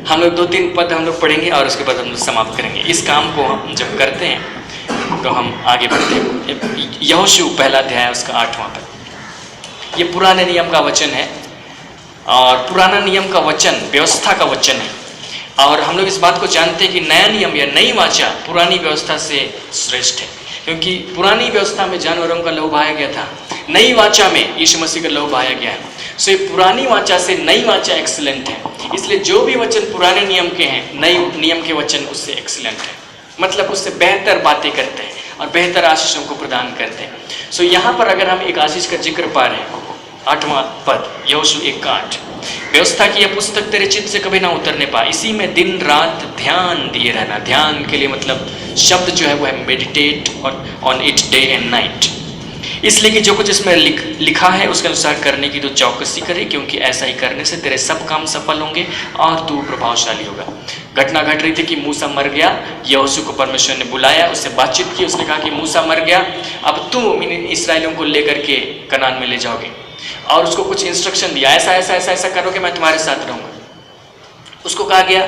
हम लोग 2-3 पद हम लोग पढ़ेंगे और उसके बाद हम लोग समाप्त करेंगे। इस काम को हम जब करते हैं तो हम आगे बढ़ते हैं। यहोशू पहला अध्याय उसका 8वां पद। ये पुराने नियम का वचन है और पुराना नियम का वचन व्यवस्था का वचन है। और हम लोग इस बात को जानते हैं कि नया नियम या नई वाचा पुरानी व्यवस्था से श्रेष्ठ है, क्योंकि पुरानी व्यवस्था में जानवरों का लहू बहाया गया था, नई वाचा में यीशु मसीह का लहू बहाया गया है। सो ये पुरानी वाचा से नई वाचा एक्सीलेंट है। इसलिए जो भी वचन पुराने नियम के हैं, नए नियम के वचन उससे एक्सीलेंट है, मतलब उससे बेहतर बातें करते हैं और बेहतर आशीषों को प्रदान करते हैं। सो यहाँ पर अगर हम एक आशीष का जिक्र पा रहे हैं, 8वां पद यहोशू 1:8, व्यवस्था की यह पुस्तक तेरे चित्त से कभी ना उतरने पाए, इसी में दिन रात ध्यान दिए रहना। ध्यान के लिए मतलब शब्द जो है वो है meditate on it day and night. इसलिए कि जो कुछ इसमें लिखा है उसके अनुसार करने की तो चौकसी करे, क्योंकि ऐसा ही करने से तेरे सब काम सफल होंगे और तू प्रभावशाली होगा। घटना घट रही थी कि मूसा मर गया। यहोशू को परमेश्वर ने बुलाया, उससे बातचीत की। उसने कहा कि मूसा मर गया, अब तुम इसराइलियों को लेकर के कनान में ले जाओगे। और उसको कुछ इंस्ट्रक्शन दिया, ऐसा ऐसा ऐसा ऐसा करोगे, मैं तुम्हारे साथ रहूँगा। उसको कहा गया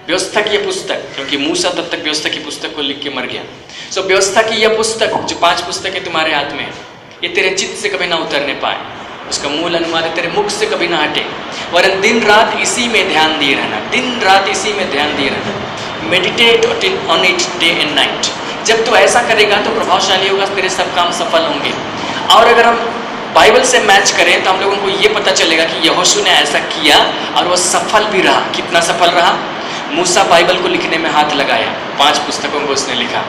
व्यवस्था की यह पुस्तक, क्योंकि मूसा तब तक व्यवस्था की पुस्तक को लिख के मर गया। सो व्यवस्था की यह पुस्तक जो 5 पुस्तकें तुम्हारे हाथ में है, ये तेरे चित्त से कभी ना उतरने पाए। उसका मूल अनुवाद है तेरे मुख से कभी ना हटे, वरन दिन रात इसी में ध्यान दिए रहना। दिन रात इसी में ध्यान दिए रहना, meditate on it day and night. जब तू ऐसा करेगा तो प्रभावशाली होगा, तेरे सब काम सफल होंगे। और अगर हम बाइबल से मैच करें तो हम लोगों को ये पता चलेगा कि यहोशू ने ऐसा किया और वह सफल भी रहा। कितना सफल रहा? मूसा बाइबल को लिखने में हाथ लगाया, 5 पुस्तकों को उसने लिखा,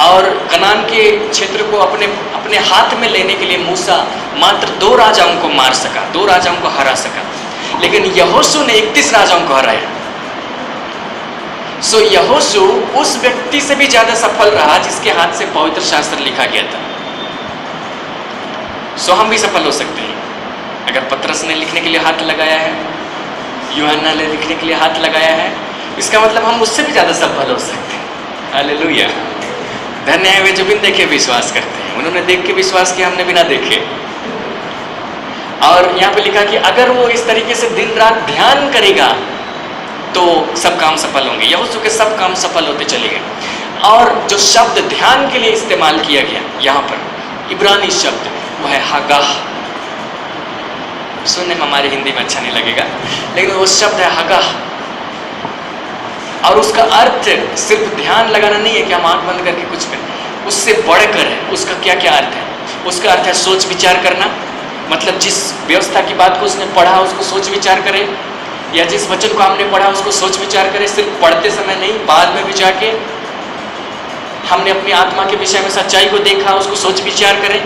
और कनान के क्षेत्र को अपने हाथ में लेने के लिए मूसा मात्र 2 राजाओं को मार सका, 2 राजाओं को हरा सका, लेकिन यहोशू ने 31 राजाओं को हराया। सो यहोशू उस व्यक्ति से भी ज्यादा सफल रहा जिसके हाथ से पवित्र शास्त्र लिखा गया था। सो हम भी सफल हो सकते हैं। अगर पतरस ने लिखने के लिए हाथ लगाया है, यूहन्ना ने लिखने के लिए हाथ लगाया है, इसका मतलब हम उससे भी ज्यादा सफल हो सकते हैं। हालेलुया। धन्य है वे जो बिन देखे विश्वास करते हैं। उन्होंने देख के विश्वास किया, हमने बिना देखे। और यहाँ पे लिखा कि अगर वो इस तरीके से दिन रात ध्यान करेगा तो सब काम सफल होंगे। यहोशू के सब काम सफल होते चले गए। और जो शब्द ध्यान के लिए इस्तेमाल किया गया यहाँ पर, इब्रानी शब्द, वो है हगाह। सुनने में हमारे हिंदी में अच्छा नहीं लगेगा, लेकिन वो शब्द है हगाह। और उसका अर्थ सिर्फ ध्यान लगाना नहीं है कि हम आंख बंद करके कुछ करें, उससे बढ़कर है। उसका क्या क्या अर्थ है? उसका अर्थ है सोच विचार करना, मतलब जिस व्यवस्था की बात को उसने पढ़ा उसको सोच विचार करे, या जिस वचन को हमने पढ़ा उसको सोच विचार करे, सिर्फ पढ़ते समय नहीं, बाद में भी जाके। हमने अपनी आत्मा के विषय में सच्चाई को देखा, उसको सोच विचार करें।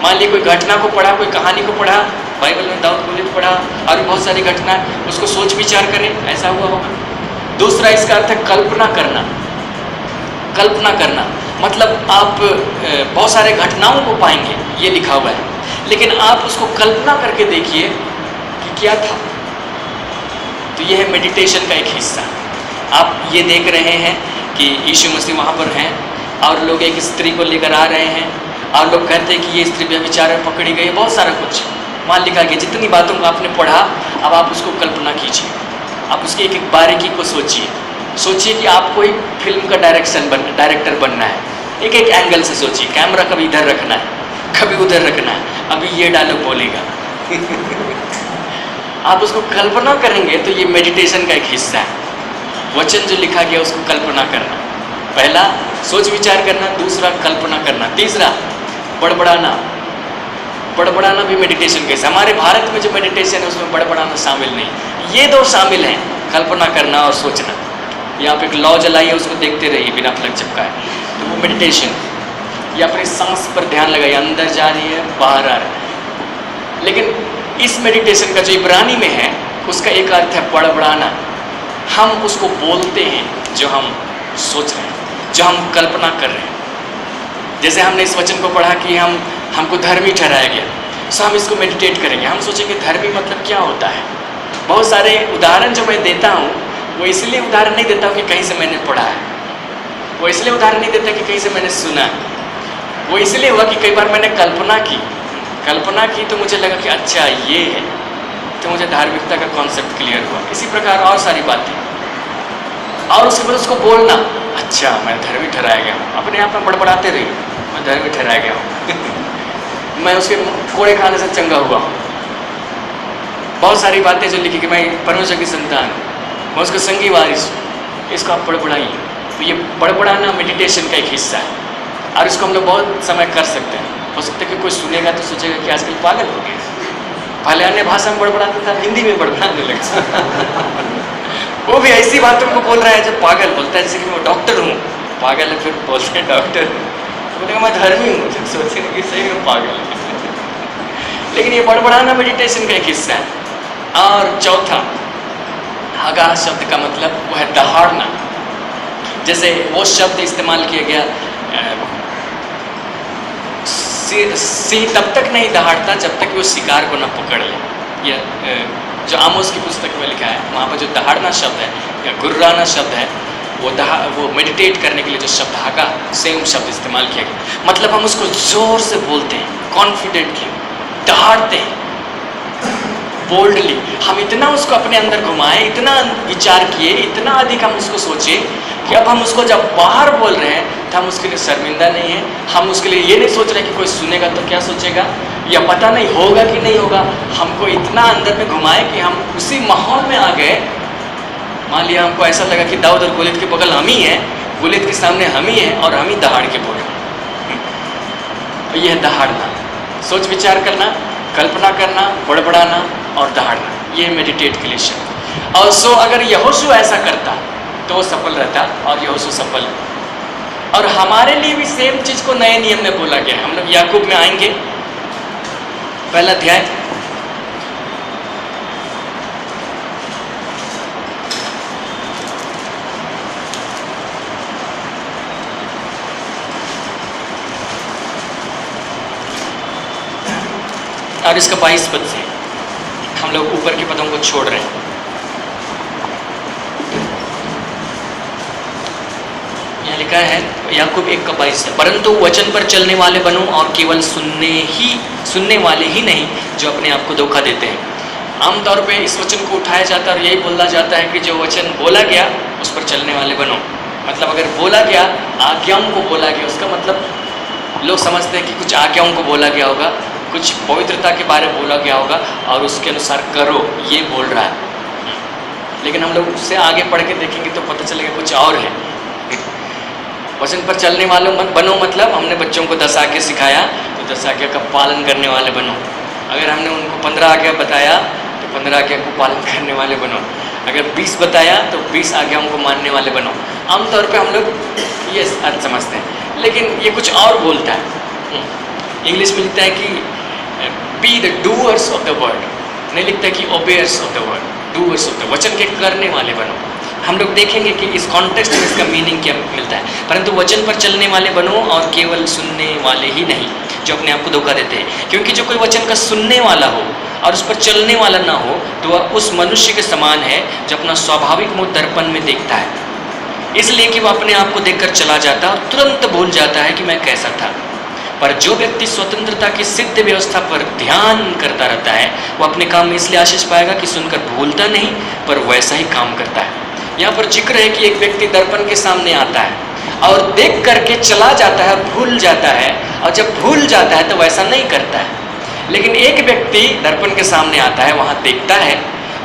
मान लीजिए कोई घटना को पढ़ा, कोई कहानी को पढ़ा, बाइबल में दाऊद गोलियत पढ़ा और भी बहुत सारी घटना, उसको सोच विचार करें, ऐसा हुआ होगा। दूसरा इसका अर्थ है कल्पना करना। कल्पना करना मतलब आप बहुत सारे घटनाओं को पाएंगे, ये लिखा हुआ है, लेकिन आप उसको कल्पना करके देखिए कि क्या था। तो यह है मेडिटेशन का एक हिस्सा। आप ये देख रहे हैं कि यीशु मसीह वहाँ पर हैं और लोग एक स्त्री को लेकर आ रहे हैं और लोग कहते हैं कि ये स्त्री व्यभिचार में पकड़ी गई, बहुत सारा कुछ वहाँ लिखा गया। जितनी बातों को आपने पढ़ा, अब आप उसको कल्पना कीजिए, आप उसकी एक एक बारीकी को सोचिए। सोचिए कि आपको एक फिल्म का डायरेक्टर बनना है, एक एक एंगल से सोचिए। कैमरा कभी इधर रखना है, कभी उधर रखना है, अभी ये डायलॉग बोलेगा आप उसको कल्पना करेंगे तो ये मेडिटेशन का एक हिस्सा है। वचन जो लिखा गया उसको कल्पना करना, पहला सोच विचार करना, दूसरा कल्पना करना, तीसरा बड़बड़ाना। बड़बड़ाना भी मेडिटेशन का हिस्सा। हमारे भारत में जो मेडिटेशन है उसमें बड़बड़ाना शामिल नहीं, ये दो शामिल हैं, कल्पना करना और सोचना। या आप एक लौ जलाइए, उसको देखते रहिए बिना प्लग चिपकाए, तो वो मेडिटेशन। या अपनी सांस पर ध्यान लगाइए, अंदर जा रही है बाहर आ रहा है। लेकिन इस मेडिटेशन का जो इब्रानी में है उसका एक अर्थ है बड़बड़ाना। हम उसको बोलते हैं जो हम सोच रहे हैं, जो हम कल्पना कर रहे हैं। जैसे हमने इस वचन को पढ़ा कि हमको धर्मी ठहराया गया, सो हम इसको मेडिटेट करेंगे। हम सोचेंगे धर्मी मतलब क्या होता है। बहुत सारे उदाहरण जो मैं देता हूँ वो इसलिए उदाहरण नहीं देता हूँ कि कहीं से मैंने पढ़ा है, वो इसलिए उदाहरण नहीं देता कि कहीं से मैंने सुना है। वो इसलिए हुआ कि कई बार मैंने कल्पना की तो मुझे लगा कि अच्छा ये है, तो मुझे धार्मिकता का कॉन्सेप्ट क्लियर हुआ। इसी प्रकार और सारी बातें, और उसके बाद उसको बोलना, अच्छा मैं धर्मी ठहराया गया हूँ। अपने आप में बड़बड़ाते रहिए, मैं धर्मी ठहराया गया हूँ मैं उसके कोड़े खाने से चंगा हुआ हूँ। बहुत सारी बातें जो लिखी कि मैं परमेश्वर की संतान हूँ, मैं उसका संगी वारिस हूँ, इसको आप बड़बड़ाइए। तो ये बड़बड़ाना मेडिटेशन का एक हिस्सा है और इसको हम लोग बहुत समय कर सकते हैं। हो सकता है कि कोई सुनेगा तो सोचेगा कि आजकल पागल हो गया, पहले अन्य भाषा में बड़बड़ाता था, हिंदी में बड़बड़ाने लगा वो भी ऐसी बातों को बोल रहा है जब पागल बोलता है, जैसे कि मैं डॉक्टर हूँ, पागल है फिर बोलते हैं डॉक्टर, तो बोलेगा मैं धर्मी हूँ, जब सोचेगा कि सही में पागल है लेकिन ये बड़बड़ाना मेडिटेशन का एक हिस्सा है। और चौथा, हगा शब्द का मतलब वो है दहाड़ना। जैसे वो शब्द इस्तेमाल किया गया, सिंह तब तक नहीं दहाड़ता जब तक वो शिकार को ना पकड़ ले। या जो आमोस की पुस्तक में लिखा है, वहाँ पर जो दहाड़ना शब्द है या गुर्राना शब्द है, वो मेडिटेट करने के लिए जो शब्द हगा, सेम शब्द इस्तेमाल किया गया। मतलब हम उसको जोर से बोलते हैं, कॉन्फिडेंटली दहाड़ते हैं, बोल्डली। हम इतना उसको अपने अंदर घुमाएं, इतना विचार किए, इतना अधिक हम उसको सोचे कि अब हम उसको जब बाहर बोल रहे हैं तो हम उसके लिए शर्मिंदा नहीं है। हम उसके लिए ये नहीं सोच रहे कि कोई सुनेगा तो क्या सोचेगा, या पता नहीं होगा कि नहीं होगा। हमको इतना अंदर में घुमाए कि हम उसी माहौल में आ गए। मान लिया हमको ऐसा लगा कि दाऊद और गोलियत के बगल हम ही हैं, गोलियत के सामने हम ही हैं और हम ही दहाड़ के बोल रहे हैं। यह दहाड़ना, सोच विचार करना, कल्पना करना, बड़बड़ाना और दहाड़ना, ये मेडिटेट के लिए शब्द। और सो अगर यहोशू ऐसा करता तो वो सफल रहता, और यहोशू सफल है। और हमारे लिए भी सेम चीज़ को नए नियम में बोला गया है। हम लोग याकूब में आएंगे, पहला अध्याय, और इसका 22 पद से हम लोग ऊपर के पदों को छोड़ रहे हैं। यहाँ लिखा है याकूब 1:22 है, परंतु वचन पर चलने वाले बनो और केवल सुनने वाले ही नहीं जो अपने आप को धोखा देते हैं। आमतौर पे इस वचन को उठाया जाता है और यही बोला जाता है कि जो वचन बोला गया उस पर चलने वाले बनो। मतलब अगर बोला गया, आज्ञाओं को बोला गया, उसका मतलब लोग समझते हैं कि कुछ आज्ञाओं को बोला गया होगा, कुछ पवित्रता के बारे में बोला गया होगा और उसके अनुसार करो, ये बोल रहा है। लेकिन हम लोग उससे आगे पढ़ के देखेंगे तो पता चलेगा कुछ और है। वचन पर चलने वाले बनो मतलब हमने बच्चों को 10 आज्ञा सिखाया तो 10 आज्ञा का पालन करने वाले बनो। अगर हमने उनको 15 आज्ञा बताया तो 15 आज्ञा को पालन करने वाले बनो। अगर 20 बताया तो 20 आज्ञाओं को मानने वाले बनो। आमतौर पे हम लोग ये अर्थ समझते हैं। लेकिन ये कुछ और बोलता है। इंग्लिश में लिखता है कि be the doers of the word, नहीं लिखता कि obeyers of the word, doers of the, वचन के करने वाले बनो। हम लोग देखेंगे कि इस कॉन्टेक्स्ट में इसका मीनिंग क्या मिलता है। परंतु वचन पर चलने वाले बनो और केवल सुनने वाले ही नहीं, जो अपने आप को धोखा देते हैं। क्योंकि जो कोई वचन का सुनने वाला हो और उस पर चलने वाला ना हो तो वह उस मनुष्य के समान है जो अपना स्वाभाविक मुँह दर्पण में देखता है, इसलिए कि वह अपने आप को देखकर चला जाता है और तुरंत भूल जाता है कि मैं कैसा था। पर जो व्यक्ति स्वतंत्रता की सिद्ध व्यवस्था पर ध्यान करता रहता है वह अपने काम में इसलिए आशीष पाएगा कि सुनकर भूलता नहीं पर वैसा ही काम करता है। यहाँ पर जिक्र है कि एक व्यक्ति दर्पण के सामने आता है और देख करके चला जाता है और भूल जाता है, और जब भूल जाता है तो वैसा नहीं करता है। लेकिन एक व्यक्ति दर्पण के सामने आता है, वहाँ देखता है,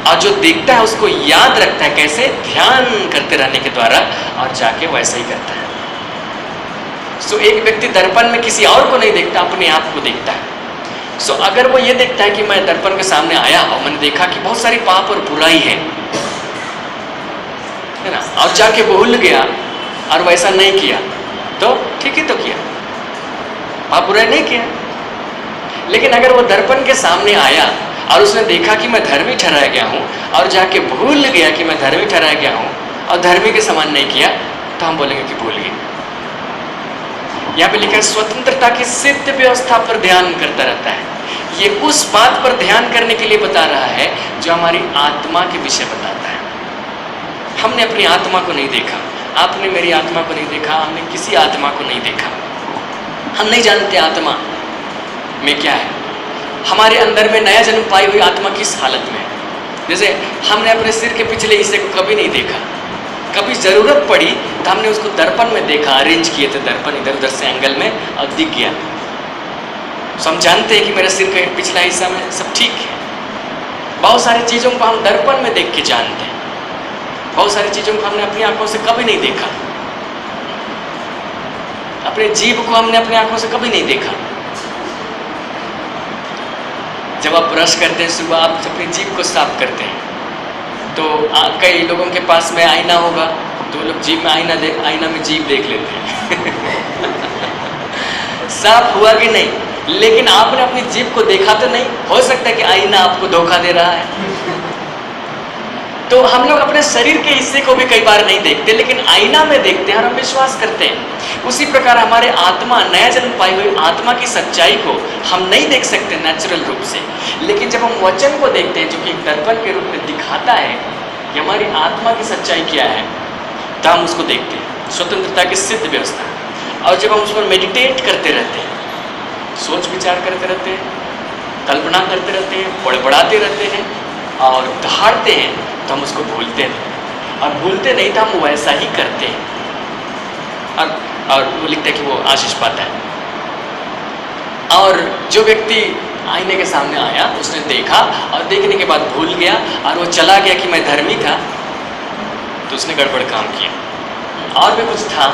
और जो देखता है उसको याद रखता है, कैसे? ध्यान करते रहने के द्वारा, और जाके वैसा ही करता है। सो एक व्यक्ति दर्पण में किसी और को नहीं देखता, अपने आप को देखता है। सो अगर वो ये देखता है कि मैं दर्पण के सामने आया और मैंने देखा कि बहुत सारी पाप और बुराई है ना, और जाके भूल गया और वैसा नहीं किया तो ठीक ही तो किया, पाप बुराई नहीं किया। लेकिन अगर वो दर्पण के सामने आया और उसने देखा कि मैं धर्मी ठहराया गया हूँ और जाके भूल गया कि मैं धर्मी ठहराया गया हूँ और धर्मी के समान नहीं किया, तो हम बोलेंगे कि भूल गया। यहाँ पे लिखा है स्वतंत्रता की सिद्ध व्यवस्था पर ध्यान करता रहता है। ये उस बात पर ध्यान करने के लिए बता रहा है जो हमारी आत्मा के विषय बताता है। हमने अपनी आत्मा को नहीं देखा, आपने मेरी आत्मा को नहीं देखा, हमने किसी आत्मा को नहीं देखा। हम नहीं जानते आत्मा में क्या है, हमारे अंदर में नया जन्म पाई हुई आत्मा किस हालत में है। जैसे हमने अपने सिर के पिछले हिस्से को कभी नहीं देखा, कभी ज़रूरत पड़ी तो हमने उसको दर्पण में देखा, अरेंज किए थे दर्पण इधर उधर से एंगल में, और दिख गया। तो हम जानते हैं कि मेरे सिर के पिछला हिस्सा में सब ठीक है। बहुत सारी चीज़ों को हम दर्पण में देख के जानते हैं, बहुत सारी चीज़ों को हमने अपनी आंखों से कभी नहीं देखा। अपने जीभ को हमने अपनी आंखों से कभी नहीं देखा। जब आप ब्रश करते हैं सुबह, आप अपनी जीभ को साफ करते हैं, तो कई लोगों के पास में आईना होगा तो लोग जीभ में आईना में जीभ देख लेते हैं साफ हुआ कि नहीं, लेकिन आपने अपनी जीभ को देखा तो नहीं। हो सकता है कि आईना आपको धोखा दे रहा है। तो हम लोग अपने शरीर के हिस्से को भी कई बार नहीं देखते, लेकिन आईना में देखते हैं और हम विश्वास करते हैं। उसी प्रकार हमारे आत्मा, नया जन्म पाई हुई आत्मा की सच्चाई को हम नहीं देख सकते नेचुरल रूप से, लेकिन जब हम वचन को देखते हैं जो कि एक दर्पण के रूप में दिखाता है कि हमारी आत्मा की सच्चाई क्या है, तो हम उसको देखते हैं। स्वतंत्रता की सिद्ध व्यवस्था। और जब हम उस पर मेडिटेट करते रहते हैं, सोच विचार करते रहते हैं, कल्पना करते रहते हैं, बड़बड़ाते रहते हैं और दहाड़ते हैं, तो हम उसको भूलते नहीं, और भूलते नहीं तो हम वैसा ही करते हैं, और वो लिखता है कि वो आशीष पाता है। और जो व्यक्ति आईने के सामने आया, उसने देखा और देखने के बाद भूल गया और वो चला गया कि मैं धर्मी था, तो उसने गड़बड़ काम किया। और भी कुछ था,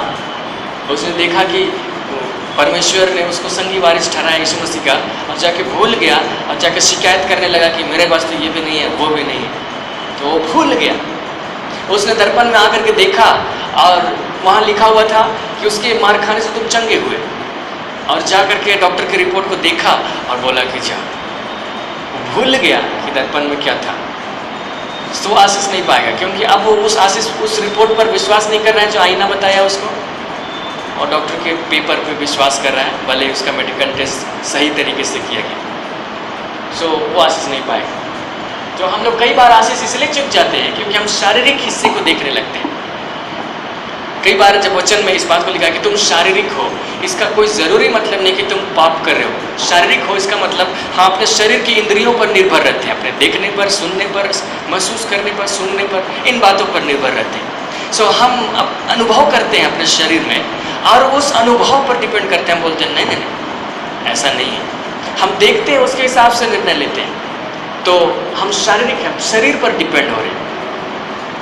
उसने देखा कि परमेश्वर ने उसको संगी वारिस ठहराया यीशु मसीह का, और जाके भूल गया और जाके शिकायत करने लगा कि मेरे पास तो ये भी नहीं है, वो भी नहीं है, तो वो भूल गया। उसने दर्पण में आकर के देखा और वहाँ लिखा हुआ था कि उसके मार खाने से तुम चंगे हुए, और जा करके डॉक्टर की रिपोर्ट को देखा और बोला कि जा, वो भूल गया कि दर्पण में क्या था। तो आशीष नहीं पाएगा, क्योंकि अब वो उस आशीष, उस रिपोर्ट पर विश्वास नहीं कर रहा है जो आईना बताया उसको, और डॉक्टर के पेपर पे विश्वास कर रहा है, भले उसका मेडिकल टेस्ट सही तरीके से किया गया। सो वो आशीष नहीं पाएगा। तो हम लोग कई बार आशीष इसलिए चुक जाते हैं क्योंकि हम शारीरिक हिस्से को देखने लगते हैं। कई बार जब वचन में इस बात को लिखा कि तुम शारीरिक हो, इसका कोई ज़रूरी मतलब नहीं कि तुम पाप कर रहे हो। शारीरिक हो इसका मतलब हाँ अपने शरीर की इंद्रियों पर निर्भर रहते हैं, अपने देखने पर, सुनने पर, महसूस करने पर, सुनने पर, इन बातों पर निर्भर रहते हैं। सो हम अनुभव करते हैं अपने शरीर में, और उस अनुभव पर डिपेंड करते हैं। हम बोलते हैं नहीं नहीं नहीं, ऐसा नहीं है। हम देखते हैं, उसके हिसाब से निर्णय लेते हैं। तो हम शारीरिक हैं, शरीर पर डिपेंड हो रहे हैं।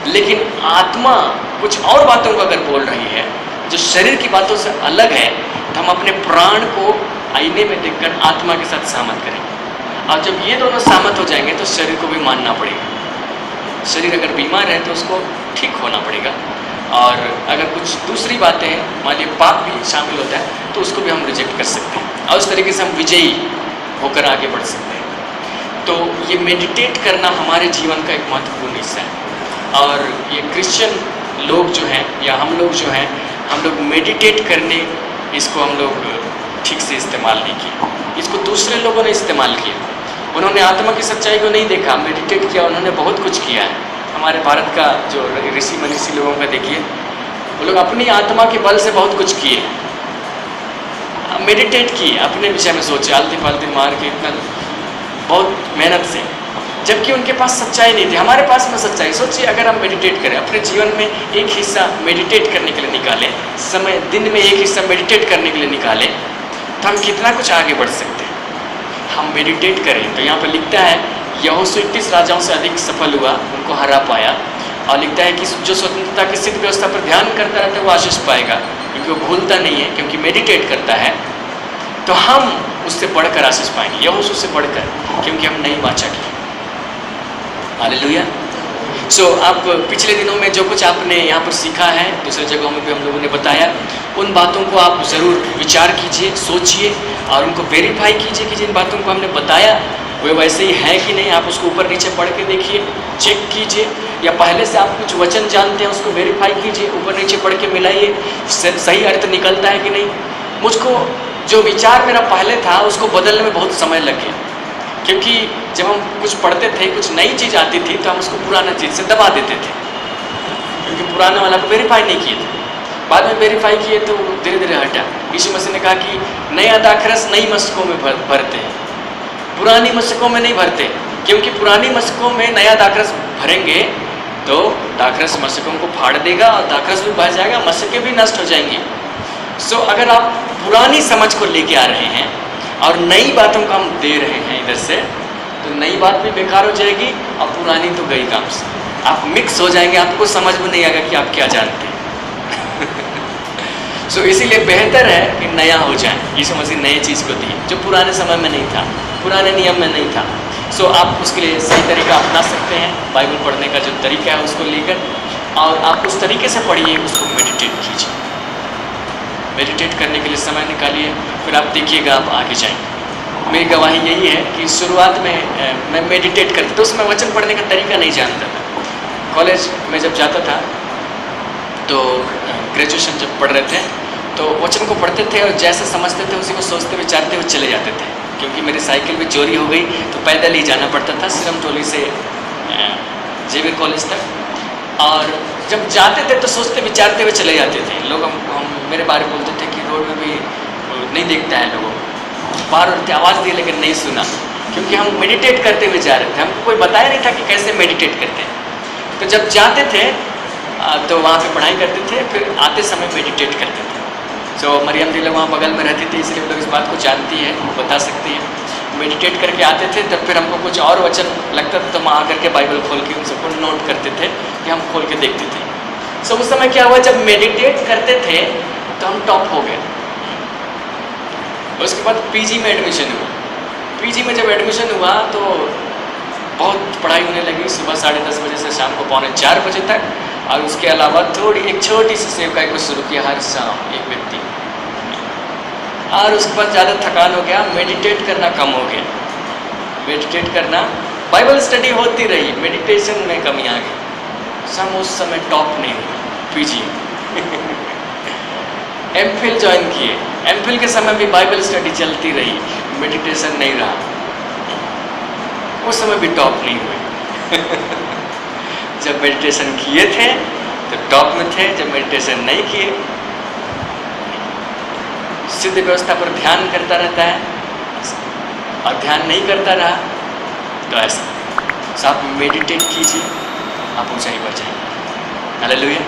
लेकिन आत्मा कुछ और बातों को अगर बोल रही है जो शरीर की बातों से अलग है, तो हम अपने प्राण को आईने में देखकर आत्मा के साथ सहमत करेंगे। और जब ये दोनों सहमत हो जाएंगे तो शरीर को भी मानना पड़ेगा। शरीर अगर बीमार है तो उसको ठीक होना पड़ेगा, और अगर कुछ दूसरी बातें हैं, मान लीजिए पाप भी शामिल होता है, तो उसको भी हम रिजेक्ट कर सकते हैं और उस तरीके से हम विजयी होकर आगे बढ़ सकते हैं। तो ये मेडिटेट करना हमारे जीवन का एक महत्वपूर्ण हिस्सा है। और ये क्रिश्चियन लोग जो हैं या हम लोग जो हैं, हम लोग मेडिटेट करने इसको हम लोग ठीक से इस्तेमाल नहीं किए, इसको दूसरे लोगों ने इस्तेमाल किया। उन्होंने आत्मा की सच्चाई को नहीं देखा, मेडिटेट किया, उन्होंने बहुत कुछ किया है। हमारे भारत का जो ऋषि मनीषी लोगों का देखिए, वो लोग अपनी आत्मा के बल से बहुत कुछ किए, मेडिटेट किए, अपने विषय में सोचे, आलती फालती मार के इतना बहुत मेहनत से, जबकि उनके पास सच्चाई नहीं थी। हमारे पास में सच्चाई। सोचिए अगर हम मेडिटेट करें, अपने जीवन में एक हिस्सा मेडिटेट करने के लिए निकालें, समय दिन में एक हिस्सा मेडिटेट करने के लिए निकालें, तो हम कितना कुछ आगे बढ़ सकते हैं। हम मेडिटेट करें तो यहाँ पर लिखता है यहोशू 31 राजाओं से अधिक सफल हुआ, उनको हरा पाया। और लिखता है कि जो स्वतंत्रता की सिद्ध व्यवस्था पर ध्यान करता रहता है वो आशीष पाएगा, क्योंकि वो भूलता नहीं है, क्योंकि मेडिटेट करता है। तो हम उससे बढ़कर आशीष पाएंगे, यहोशू से बढ़कर, क्योंकि हम नई वाचा की। हालेलुया। सो आप पिछले दिनों में जो कुछ आपने यहाँ पर सीखा है, दूसरे जगहों में भी हम लोगों ने बताया, उन बातों को आप ज़रूर विचार कीजिए, सोचिए और उनको वेरीफाई कीजिए कि जिन बातों को हमने बताया वे वैसे ही है कि नहीं। आप उसको ऊपर नीचे पढ़ के देखिए, चेक कीजिए, या पहले से आप कुछ वचन जानते हैं उसको वेरीफाई कीजिए, ऊपर नीचे पढ़ के मिलाइए, सही अर्थ निकलता है कि नहीं। मुझको जो विचार मेरा पहले था उसको बदलने में बहुत समय लग गया, क्योंकि जब हम कुछ पढ़ते थे, कुछ नई चीज़ आती थी तो हम उसको पुराना चीज़ से दबा देते थे, क्योंकि पुराने वाला को वेरीफाई नहीं किए थे। बाद में वेरीफाई किए तो धीरे धीरे हटा। यीशु मसीह ने कहा कि नया दाखरस नई मशकों में भरते हैं, पुरानी मशकों में नहीं भरते, क्योंकि पुरानी मशकों में नया दाखरस भरेंगे तो दाखरस मशकों को फाड़ देगा और दाखरस भी बह जाएगा, मशकें भी नष्ट हो जाएंगी। सो अगर आप पुरानी समझ को लेके आ रहे हैं और नई बातों को हम दे रहे हैं इधर से, तो नई बात भी बेकार हो जाएगी और पुरानी तो गई काम से। आप मिक्स हो जाएंगे, आपको समझ में नहीं आएगा कि आप क्या जानते हैं। सो इसीलिए बेहतर है कि नया हो जाए। यीशु मसीह नई चीज़ को दी जो पुराने समय में नहीं था, पुराने नियम में नहीं था। सो आप उसके लिए सही तरीका अपना सकते हैं, बाइबल पढ़ने का जो तरीका है उसको लेकर, और आप उस तरीके से पढ़िए, उसको मेडिटेट कीजिए। मेडिटेट करने के लिए समय निकालिए, फिर आप देखिएगा आप आगे जाएंगे। मेरी गवाही यही है कि शुरुआत में मैं मेडिटेट करता था, उसमें वचन पढ़ने का तरीका नहीं जानता था। कॉलेज में जब जाता था तो ग्रेजुएशन जब पढ़ रहे थे तो वचन को पढ़ते थे और जैसे समझते थे उसी को सोचते विचारते हुए चले जाते थे। क्योंकि मेरी साइकिल भी चोरी हो गई तो पैदल ही जाना पड़ता था सिरम टोली से जेवियर कॉलेज तक, और जब जाते थे तो सोचते विचारते हुए चले जाते थे। लोग हम मेरे बारे में बोलते थे कि रोड में भी नहीं देखता है, लोगों बार बार आवाज़ दी लेकिन नहीं सुना, क्योंकि हम मेडिटेट करते हुए जा रहे थे। हमको कोई बताया नहीं था कि कैसे मेडिटेट करते हैं। तो जब जाते थे तो वहाँ पे पढ़ाई करते थे, फिर आते समय मेडिटेट करते थे। सो मरियम दी लोग वहाँ बगल में रहती थी, इसलिए वो लोग इस बात को जानती है, बता सकती है। मेडिटेट करके आते थे, तब फिर हमको कुछ और वचन लगता था तो हम आकर के बाइबल खोल के उन सबको नोट करते थे कि हम खोल के देखते थे। सो उस समय क्या हुआ, जब मेडिटेट करते थे तो हम टॉप हो गए। उसके बाद पीजी में एडमिशन हुआ। पीजी में जब एडमिशन हुआ तो बहुत पढ़ाई होने लगी, सुबह 10:30 बजे से शाम को 3:45 बजे तक, और उसके अलावा थोड़ी एक छोटी सी सेवकाई को शुरू किया हर शाम एक व्यक्ति, और उसके बाद ज़्यादा थकान हो गया, मेडिटेट करना कम हो गया। मेडिटेट करना, बाइबल स्टडी होती रही, मेडिटेशन में कमी आ गई। हम उस समय टॉप नहीं हुए पीजी। एमफिल ज्वाइन किए, एमफिल के समय भी बाइबल स्टडी चलती रही, मेडिटेशन नहीं रहा, उस समय भी टॉप नहीं हुए। जब मेडिटेशन किए थे तो टॉप में थे, जब मेडिटेशन नहीं किए, सिद्ध व्यवस्था पर ध्यान करता रहता है और ध्यान नहीं करता रहा तो ऐसा। आप मेडिटेट कीजिए, आप ऊंचाई पर जाएंगे। हालेलुया।